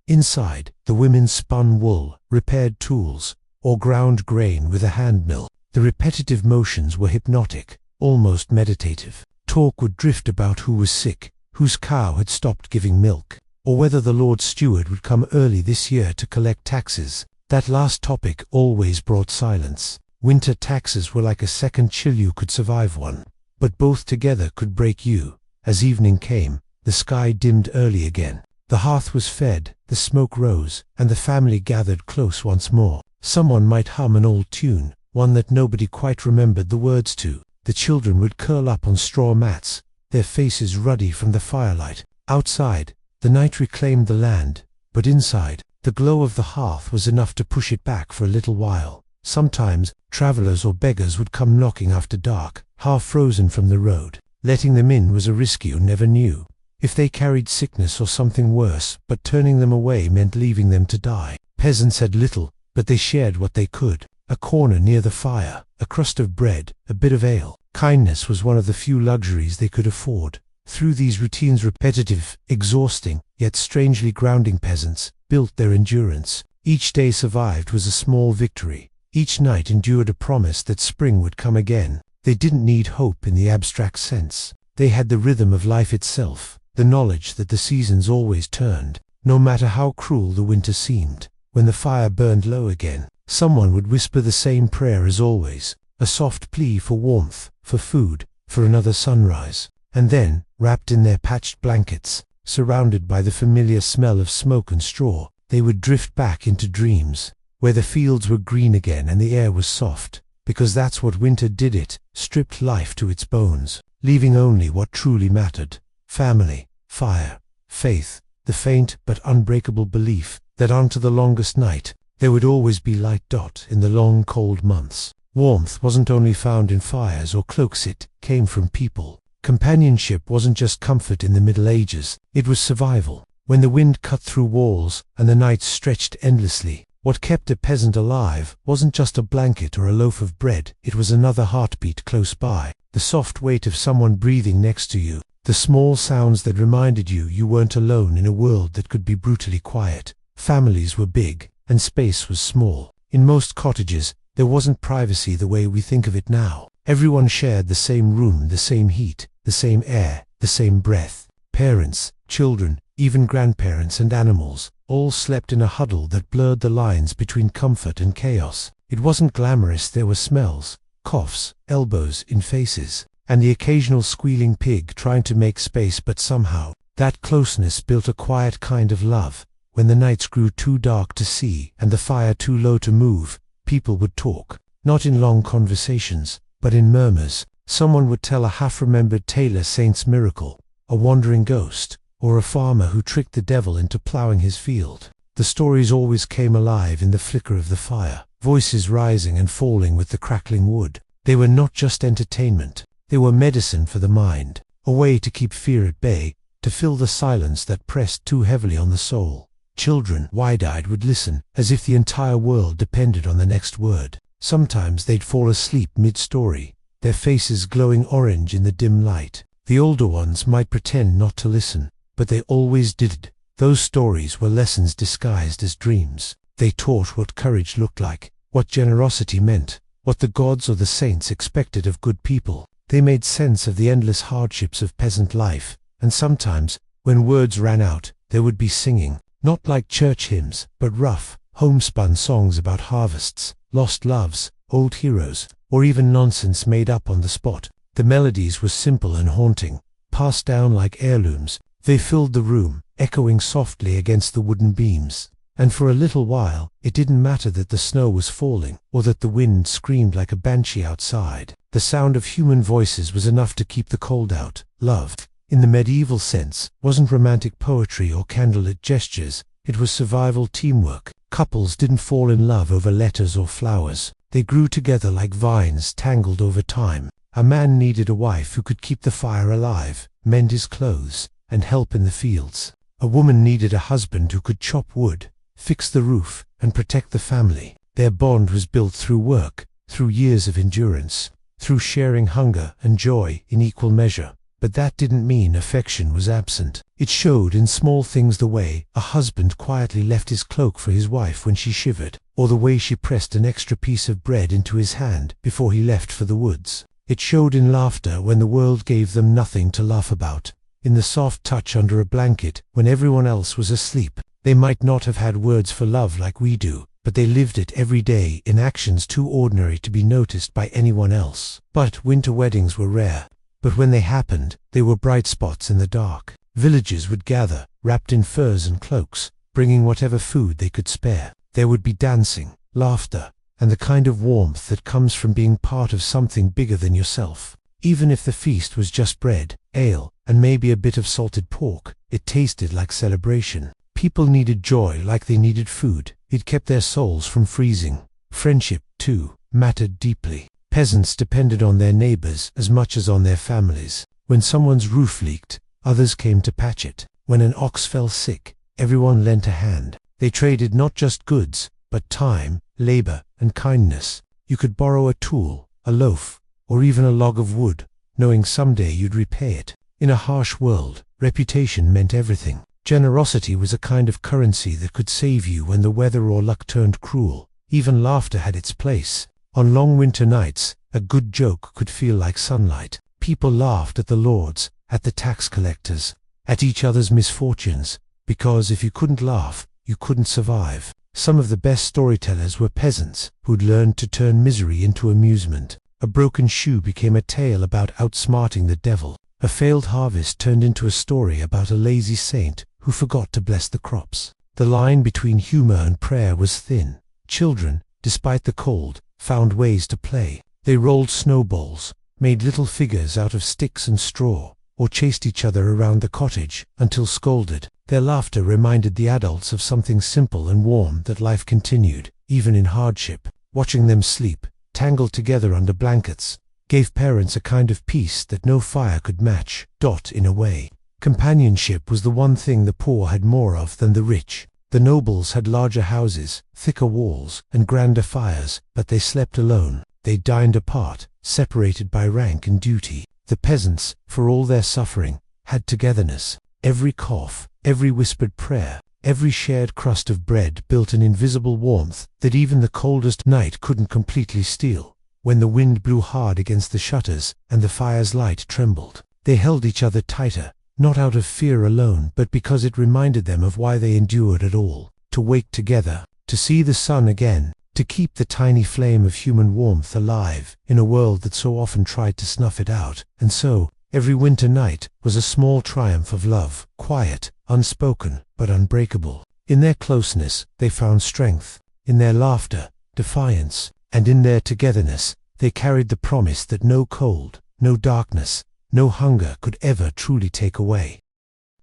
Inside, the women spun wool, repaired tools, or ground grain with a hand mill. The repetitive motions were hypnotic, almost meditative. Talk would drift about who was sick, whose cow had stopped giving milk, or whether the Lord Steward would come early this year to collect taxes. That last topic always brought silence. Winter taxes were like a second chill. You could survive one, but both together could break you. As evening came, the sky dimmed early again. The hearth was fed, the smoke rose, and the family gathered close once more. Someone might hum an old tune, one that nobody quite remembered the words to. The children would curl up on straw mats, their faces ruddy from the firelight. Outside, the night reclaimed the land, but inside, the glow of the hearth was enough to push it back for a little while. Sometimes, travelers or beggars would come knocking after dark, half frozen from the road. Letting them in was a risk you never knew. If they carried sickness or something worse, but turning them away meant leaving them to die. Peasants had little, but they shared what they could. A corner near the fire, a crust of bread, a bit of ale. Kindness was one of the few luxuries they could afford. Through these routines, repetitive, exhausting, yet strangely grounding, peasants built their endurance. Each day survived was a small victory. Each night endured a promise that spring would come again. They didn't need hope in the abstract sense. They had the rhythm of life itself, the knowledge that the seasons always turned, no matter how cruel the winter seemed. When the fire burned low again, someone would whisper the same prayer as always, a soft plea for warmth, for food, for another sunrise. And then, wrapped in their patched blankets, surrounded by the familiar smell of smoke and straw, they would drift back into dreams, where the fields were green again and the air was soft, because that's what winter did. It stripped life to its bones, leaving only what truly mattered: family, fire, faith, the faint but unbreakable belief that onto the longest night, there would always be light. In the long cold months, warmth wasn't only found in fires or cloaks, it came from people. Companionship wasn't just comfort in the Middle Ages, it was survival. When the wind cut through walls and the nights stretched endlessly, what kept a peasant alive wasn't just a blanket or a loaf of bread, it was another heartbeat close by, the soft weight of someone breathing next to you, the small sounds that reminded you you weren't alone in a world that could be brutally quiet. Families were big, and space was small. In most cottages, there wasn't privacy the way we think of it now. Everyone shared the same room, the same heat, the same air, the same breath. Parents, children, even grandparents and animals, all slept in a huddle that blurred the lines between comfort and chaos. It wasn't glamorous. There were smells, coughs, elbows in faces, and the occasional squealing pig trying to make space, but somehow, that closeness built a quiet kind of love. When the nights grew too dark to see and the fire too low to move, people would talk, not in long conversations, but in murmurs. Someone would tell a half-remembered tailor saint's miracle, a wandering ghost, or a farmer who tricked the devil into plowing his field. The stories always came alive in the flicker of the fire, voices rising and falling with the crackling wood. They were not just entertainment, they were medicine for the mind, a way to keep fear at bay, to fill the silence that pressed too heavily on the soul. Children, wide-eyed, would listen, as if the entire world depended on the next word. Sometimes they'd fall asleep mid-story, their faces glowing orange in the dim light. The older ones might pretend not to listen, but they always did. Those stories were lessons disguised as dreams. They taught what courage looked like, what generosity meant, what the gods or the saints expected of good people. They made sense of the endless hardships of peasant life, and sometimes, when words ran out, there would be singing. Not like church hymns, but rough, homespun songs about harvests, lost loves, old heroes, or even nonsense made up on the spot. The melodies were simple and haunting, passed down like heirlooms. They filled the room, echoing softly against the wooden beams. And for a little while, it didn't matter that the snow was falling, or that the wind screamed like a banshee outside. The sound of human voices was enough to keep the cold out. Love, in the medieval sense, wasn't romantic poetry or candlelit gestures, it was survival teamwork. Couples didn't fall in love over letters or flowers. They grew together like vines tangled over time. A man needed a wife who could keep the fire alive, mend his clothes, and help in the fields. A woman needed a husband who could chop wood, fix the roof, and protect the family. Their bond was built through work, through years of endurance, through sharing hunger and joy in equal measure. But that didn't mean affection was absent. It showed in small things: the way a husband quietly left his cloak for his wife when she shivered, or the way she pressed an extra piece of bread into his hand before he left for the woods. It showed in laughter when the world gave them nothing to laugh about, in the soft touch under a blanket when everyone else was asleep. They might not have had words for love like we do, but they lived it every day in actions too ordinary to be noticed by anyone else. But winter weddings were rare. But when they happened, they were bright spots in the dark. Villagers would gather, wrapped in furs and cloaks, bringing whatever food they could spare. There would be dancing, laughter, and the kind of warmth that comes from being part of something bigger than yourself. Even if the feast was just bread, ale, and maybe a bit of salted pork, it tasted like celebration. People needed joy like they needed food. It kept their souls from freezing. Friendship, too, mattered deeply. Peasants depended on their neighbors as much as on their families. When someone's roof leaked, others came to patch it. When an ox fell sick, everyone lent a hand. They traded not just goods, but time, labor, and kindness. You could borrow a tool, a loaf, or even a log of wood, knowing someday you'd repay it. In a harsh world, reputation meant everything. Generosity was a kind of currency that could save you when the weather or luck turned cruel. Even laughter had its place. On long winter nights, a good joke could feel like sunlight. People laughed at the lords, at the tax collectors, at each other's misfortunes, because if you couldn't laugh, you couldn't survive. Some of the best storytellers were peasants who'd learned to turn misery into amusement. A broken shoe became a tale about outsmarting the devil. A failed harvest turned into a story about a lazy saint who forgot to bless the crops. The line between humor and prayer was thin. Children, despite the cold, found ways to play. They rolled snowballs, made little figures out of sticks and straw, or chased each other around the cottage until scolded. Their laughter reminded the adults of something simple and warm, that life continued, even in hardship. Watching them sleep, tangled together under blankets, gave parents a kind of peace that no fire could match. In a way, companionship was the one thing the poor had more of than the rich. The nobles had larger houses, thicker walls, and grander fires, but they slept alone. They dined apart, separated by rank and duty. The peasants, for all their suffering, had togetherness. Every cough, every whispered prayer, every shared crust of bread built an invisible warmth that even the coldest night couldn't completely steal. When the wind blew hard against the shutters and the fire's light trembled, they held each other tighter, not out of fear alone, but because it reminded them of why they endured at all. To wake together, to see the sun again, to keep the tiny flame of human warmth alive in a world that so often tried to snuff it out. And so, every winter night was a small triumph of love, quiet, unspoken, but unbreakable. In their closeness, they found strength. In their laughter, defiance. And in their togetherness, they carried the promise that no cold, no darkness, no hunger could ever truly take away.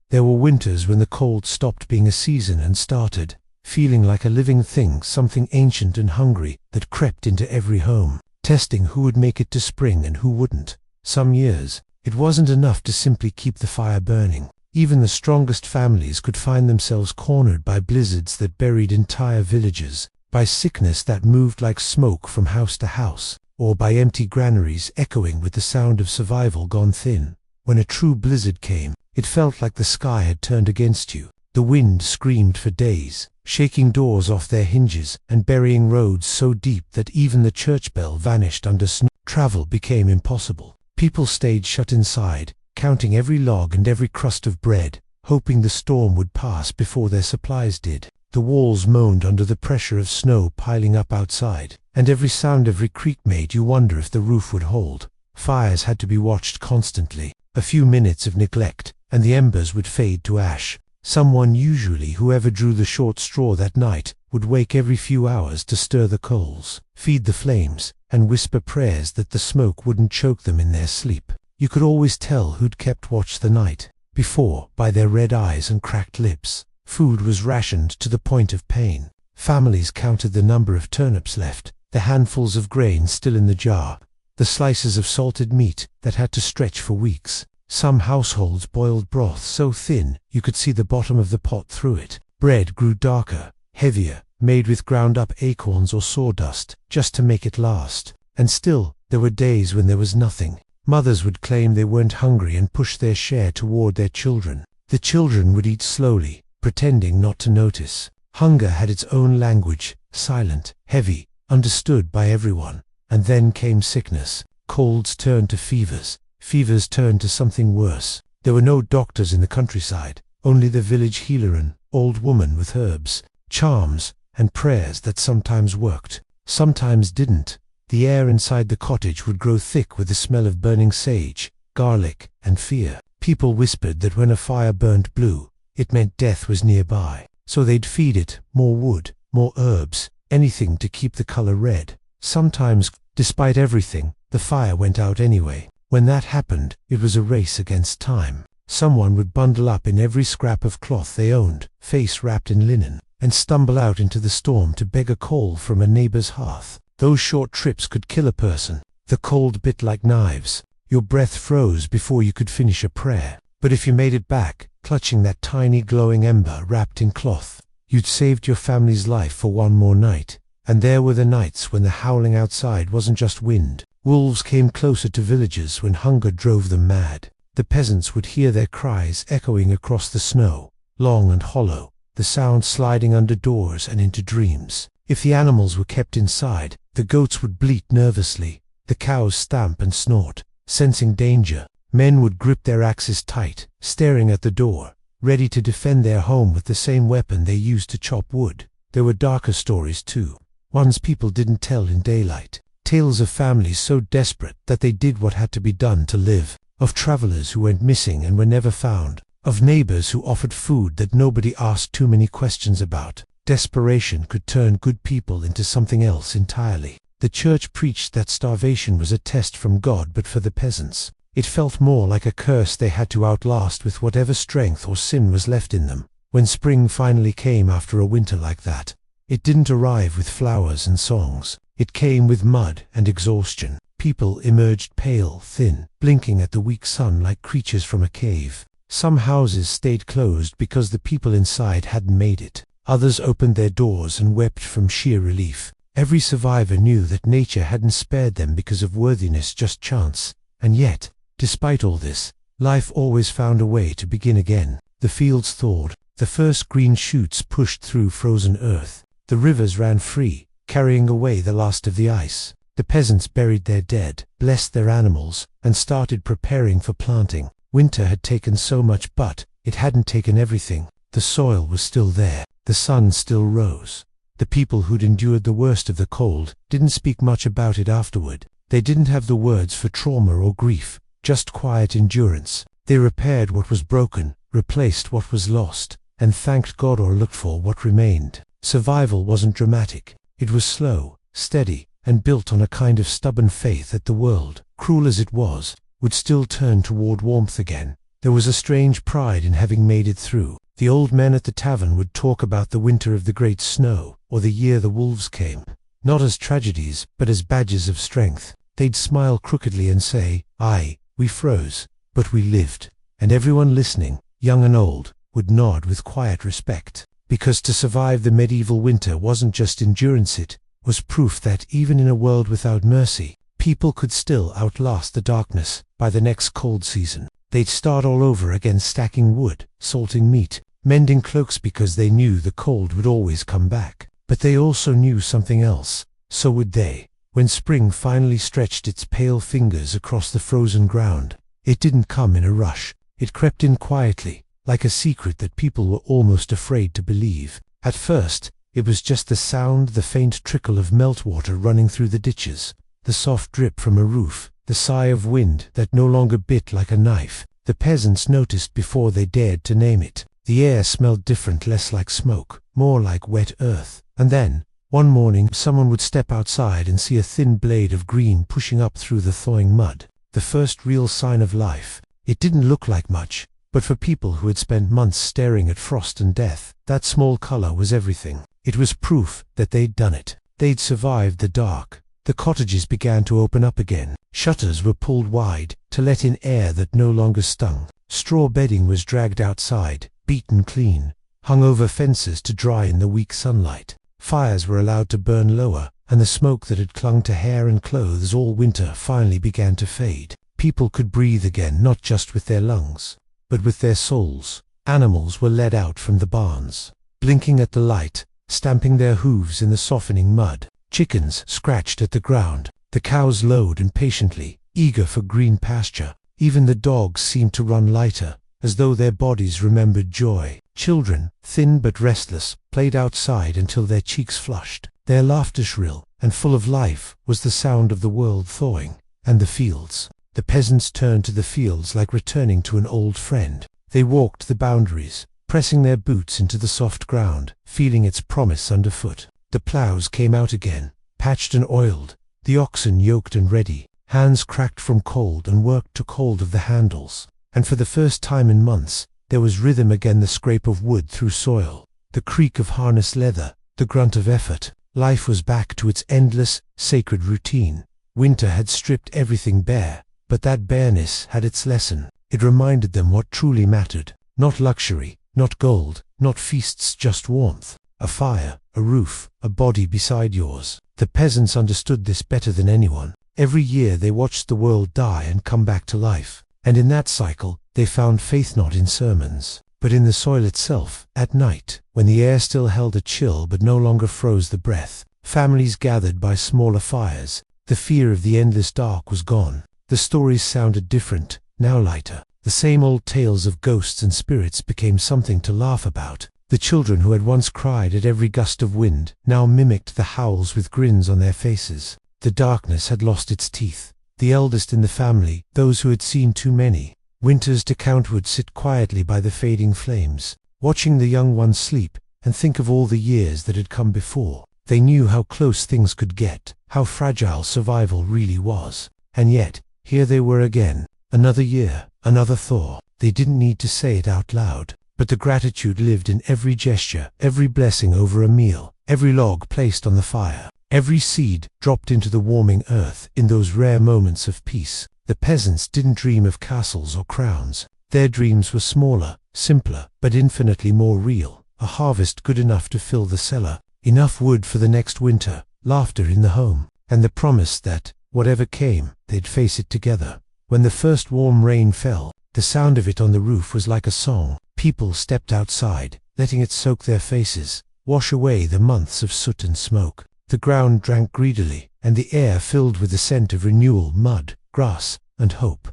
There were winters when the cold stopped being a season and started feeling like a living thing, something ancient and hungry that crept into every home, testing who would make it to spring and who wouldn't. Some years, it wasn't enough to simply keep the fire burning. Even the strongest families could find themselves cornered by blizzards that buried entire villages, by sickness that moved like smoke from house to house, or by empty granaries echoing with the sound of survival gone thin. When a true blizzard came, it felt like the sky had turned against you. The wind screamed for days, shaking doors off their hinges and burying roads so deep that even the church bell vanished under snow. Travel became impossible. People stayed shut inside, counting every log and every crust of bread, hoping the storm would pass before their supplies did. The walls moaned under the pressure of snow piling up outside, and every sound, every creak made you wonder if the roof would hold. Fires had to be watched constantly. A few minutes of neglect, and the embers would fade to ash. Someone, usually whoever drew the short straw that night, would wake every few hours to stir the coals, feed the flames, and whisper prayers that the smoke wouldn't choke them in their sleep. You could always tell who'd kept watch the night before by their red eyes and cracked lips. Food was rationed to the point of pain. Families counted the number of turnips left, the handfuls of grain still in the jar, the slices of salted meat that had to stretch for weeks. Some households boiled broth so thin you could see the bottom of the pot through it. Bread grew darker, heavier, made with ground-up acorns or sawdust, just to make it last. And still, there were days when there was nothing. Mothers would claim they weren't hungry and push their share toward their children. The children would eat slowly, pretending not to notice. Hunger had its own language, silent, heavy, understood by everyone. And then came sickness. Colds turned to fevers. Fevers turned to something worse. There were no doctors in the countryside, only the village healer, an old woman with herbs, charms, and prayers that sometimes worked, sometimes didn't. The air inside the cottage would grow thick with the smell of burning sage, garlic, and fear. People whispered that when a fire burned blue, it meant death was nearby. So they'd feed it more wood, more herbs, anything to keep the color red. Sometimes, despite everything, the fire went out anyway. When that happened, it was a race against time. Someone would bundle up in every scrap of cloth they owned, face wrapped in linen, and stumble out into the storm to beg a coal from a neighbor's hearth. Those short trips could kill a person. The cold bit like knives. Your breath froze before you could finish a prayer. But if you made it back, clutching that tiny glowing ember wrapped in cloth, you'd saved your family's life for one more night. And there were the nights when the howling outside wasn't just wind. Wolves came closer to villagers when hunger drove them mad. The peasants would hear their cries echoing across the snow, long and hollow, the sound sliding under doors and into dreams. If the animals were kept inside, the goats would bleat nervously, the cows stamp and snort, sensing danger. Men would grip their axes tight, staring at the door, ready to defend their home with the same weapon they used to chop wood. There were darker stories too, ones people didn't tell in daylight. Tales of families so desperate that they did what had to be done to live, of travelers who went missing and were never found, of neighbors who offered food that nobody asked too many questions about. Desperation could turn good people into something else entirely. The church preached that starvation was a test from God, but for the peasants, it felt more like a curse they had to outlast with whatever strength or sin was left in them. When spring finally came after a winter like that, it didn't arrive with flowers and songs. It came with mud and exhaustion. People emerged pale, thin, blinking at the weak sun like creatures from a cave. Some houses stayed closed because the people inside hadn't made it. Others opened their doors and wept from sheer relief. Every survivor knew that nature hadn't spared them because of worthiness, just chance. And yet, despite all this, life always found a way to begin again. The fields thawed. The first green shoots pushed through frozen earth. The rivers ran free, carrying away the last of the ice. The peasants buried their dead, blessed their animals, and started preparing for planting. Winter had taken so much, but it hadn't taken everything. The soil was still there. The sun still rose. The people who'd endured the worst of the cold didn't speak much about it afterward. They didn't have the words for trauma or grief, just quiet endurance. They repaired what was broken, replaced what was lost, and thanked God or looked for what remained. Survival wasn't dramatic. It was slow, steady, and built on a kind of stubborn faith that the world, cruel as it was, would still turn toward warmth again. There was a strange pride in having made it through. The old men at the tavern would talk about the winter of the great snow, or the year the wolves came, not as tragedies, but as badges of strength. They'd smile crookedly and say, "Aye, we froze, but we lived." And everyone listening, young and old, would nod with quiet respect. Because to survive the medieval winter wasn't just endurance, it was proof that even in a world without mercy, people could still outlast the darkness. By the next cold season, they'd start all over again, stacking wood, salting meat, mending cloaks, because they knew the cold would always come back. But they also knew something else. So would they. When spring finally stretched its pale fingers across the frozen ground, it didn't come in a rush. It crept in quietly, like a secret that people were almost afraid to believe. At first, it was just the sound, the faint trickle of meltwater running through the ditches, the soft drip from a roof, the sigh of wind that no longer bit like a knife. The peasants noticed before they dared to name it. The air smelled different, less like smoke, more like wet earth. And then, one morning, someone would step outside and see a thin blade of green pushing up through the thawing mud. The first real sign of life. It didn't look like much, but for people who had spent months staring at frost and death, that small color was everything. It was proof that they'd done it. They'd survived the dark. The cottages began to open up again. Shutters were pulled wide to let in air that no longer stung. Straw bedding was dragged outside, beaten clean, hung over fences to dry in the weak sunlight. Fires were allowed to burn lower, and the smoke that had clung to hair and clothes all winter finally began to fade. People could breathe again, not just with their lungs, but with their souls. Animals were led out from the barns, blinking at the light, stamping their hooves in the softening mud. Chickens scratched at the ground, The cows lowed impatiently, eager for green pasture. Even the dogs seemed to run lighter, as though their bodies remembered joy. Children, thin but restless, played outside until their cheeks flushed. Their laughter shrill and full of life was the sound of the world thawing. And the fields. The peasants turned to the fields like returning to an old friend. They walked the boundaries, pressing their boots into the soft ground, feeling its promise underfoot. The plows came out again, patched and oiled, the oxen yoked and ready. Hands cracked from cold and work took hold of the handles. And for the first time in months, there was rhythm again, the scrape of wood through soil, the creak of harnessed leather, the grunt of effort. Life was back to its endless, sacred routine. Winter had stripped everything bare, but that bareness had its lesson. It reminded them what truly mattered. Not luxury, not gold, not feasts, just warmth. A fire, a roof, a body beside yours. The peasants understood this better than anyone. Every year they watched the world die and come back to life. And in that cycle, they found faith not in sermons, but in the soil itself. At night, when the air still held a chill but no longer froze the breath, families gathered by smaller fires. The fear of the endless dark was gone. The stories sounded different, now lighter. The same old tales of ghosts and spirits became something to laugh about. The children who had once cried at every gust of wind now mimicked the howls with grins on their faces. The darkness had lost its teeth. The eldest in the family, those who had seen too many winters to count, would sit quietly by the fading flames, watching the young ones sleep and think of all the years that had come before. They knew how close things could get, how fragile survival really was. And yet, here they were again, another year, another thaw. They didn't need to say it out loud, but the gratitude lived in every gesture, every blessing over a meal, every log placed on the fire, every seed dropped into the warming earth. In those rare moments of peace, the peasants didn't dream of castles or crowns. Their dreams were smaller, simpler, but infinitely more real. A harvest good enough to fill the cellar, enough wood for the next winter, laughter in the home, and the promise that, whatever came, they'd face it together. When the first warm rain fell, the sound of it on the roof was like a song. People stepped outside, letting it soak their faces, wash away the months of soot and smoke. The ground drank greedily, and the air filled with the scent of renewal, mud, grass, and hope.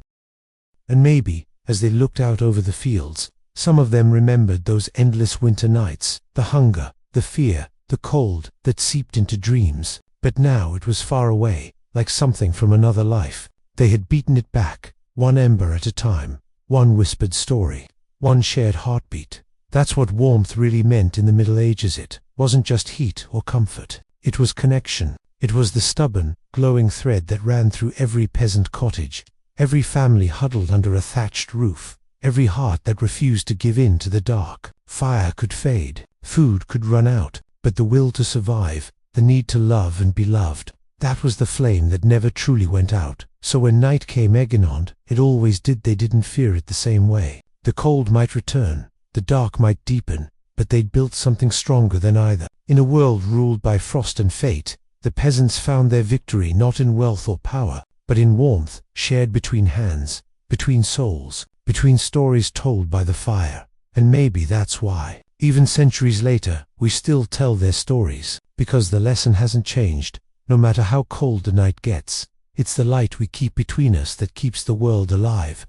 And maybe, as they looked out over the fields, some of them remembered those endless winter nights, the hunger, the fear, the cold that seeped into dreams. But now it was far away, like something from another life. They had beaten it back, one ember at a time, one whispered story, one shared heartbeat. That's what warmth really meant in the Middle Ages. It wasn't just heat or comfort. It was connection. It was the stubborn, glowing thread that ran through every peasant cottage, every family huddled under a thatched roof, every heart that refused to give in to the dark. Fire could fade, food could run out, but the will to survive, the need to love and be loved, that was the flame that never truly went out. So when night came egging it always did, they didn't fear it the same way. The cold might return, the dark might deepen, but they'd built something stronger than either. In a world ruled by frost and fate, the peasants found their victory not in wealth or power, but in warmth, shared between hands, between souls, between stories told by the fire. And maybe that's why, even centuries later, we still tell their stories, because the lesson hasn't changed, no matter how cold the night gets. It's the light we keep between us that keeps the world alive.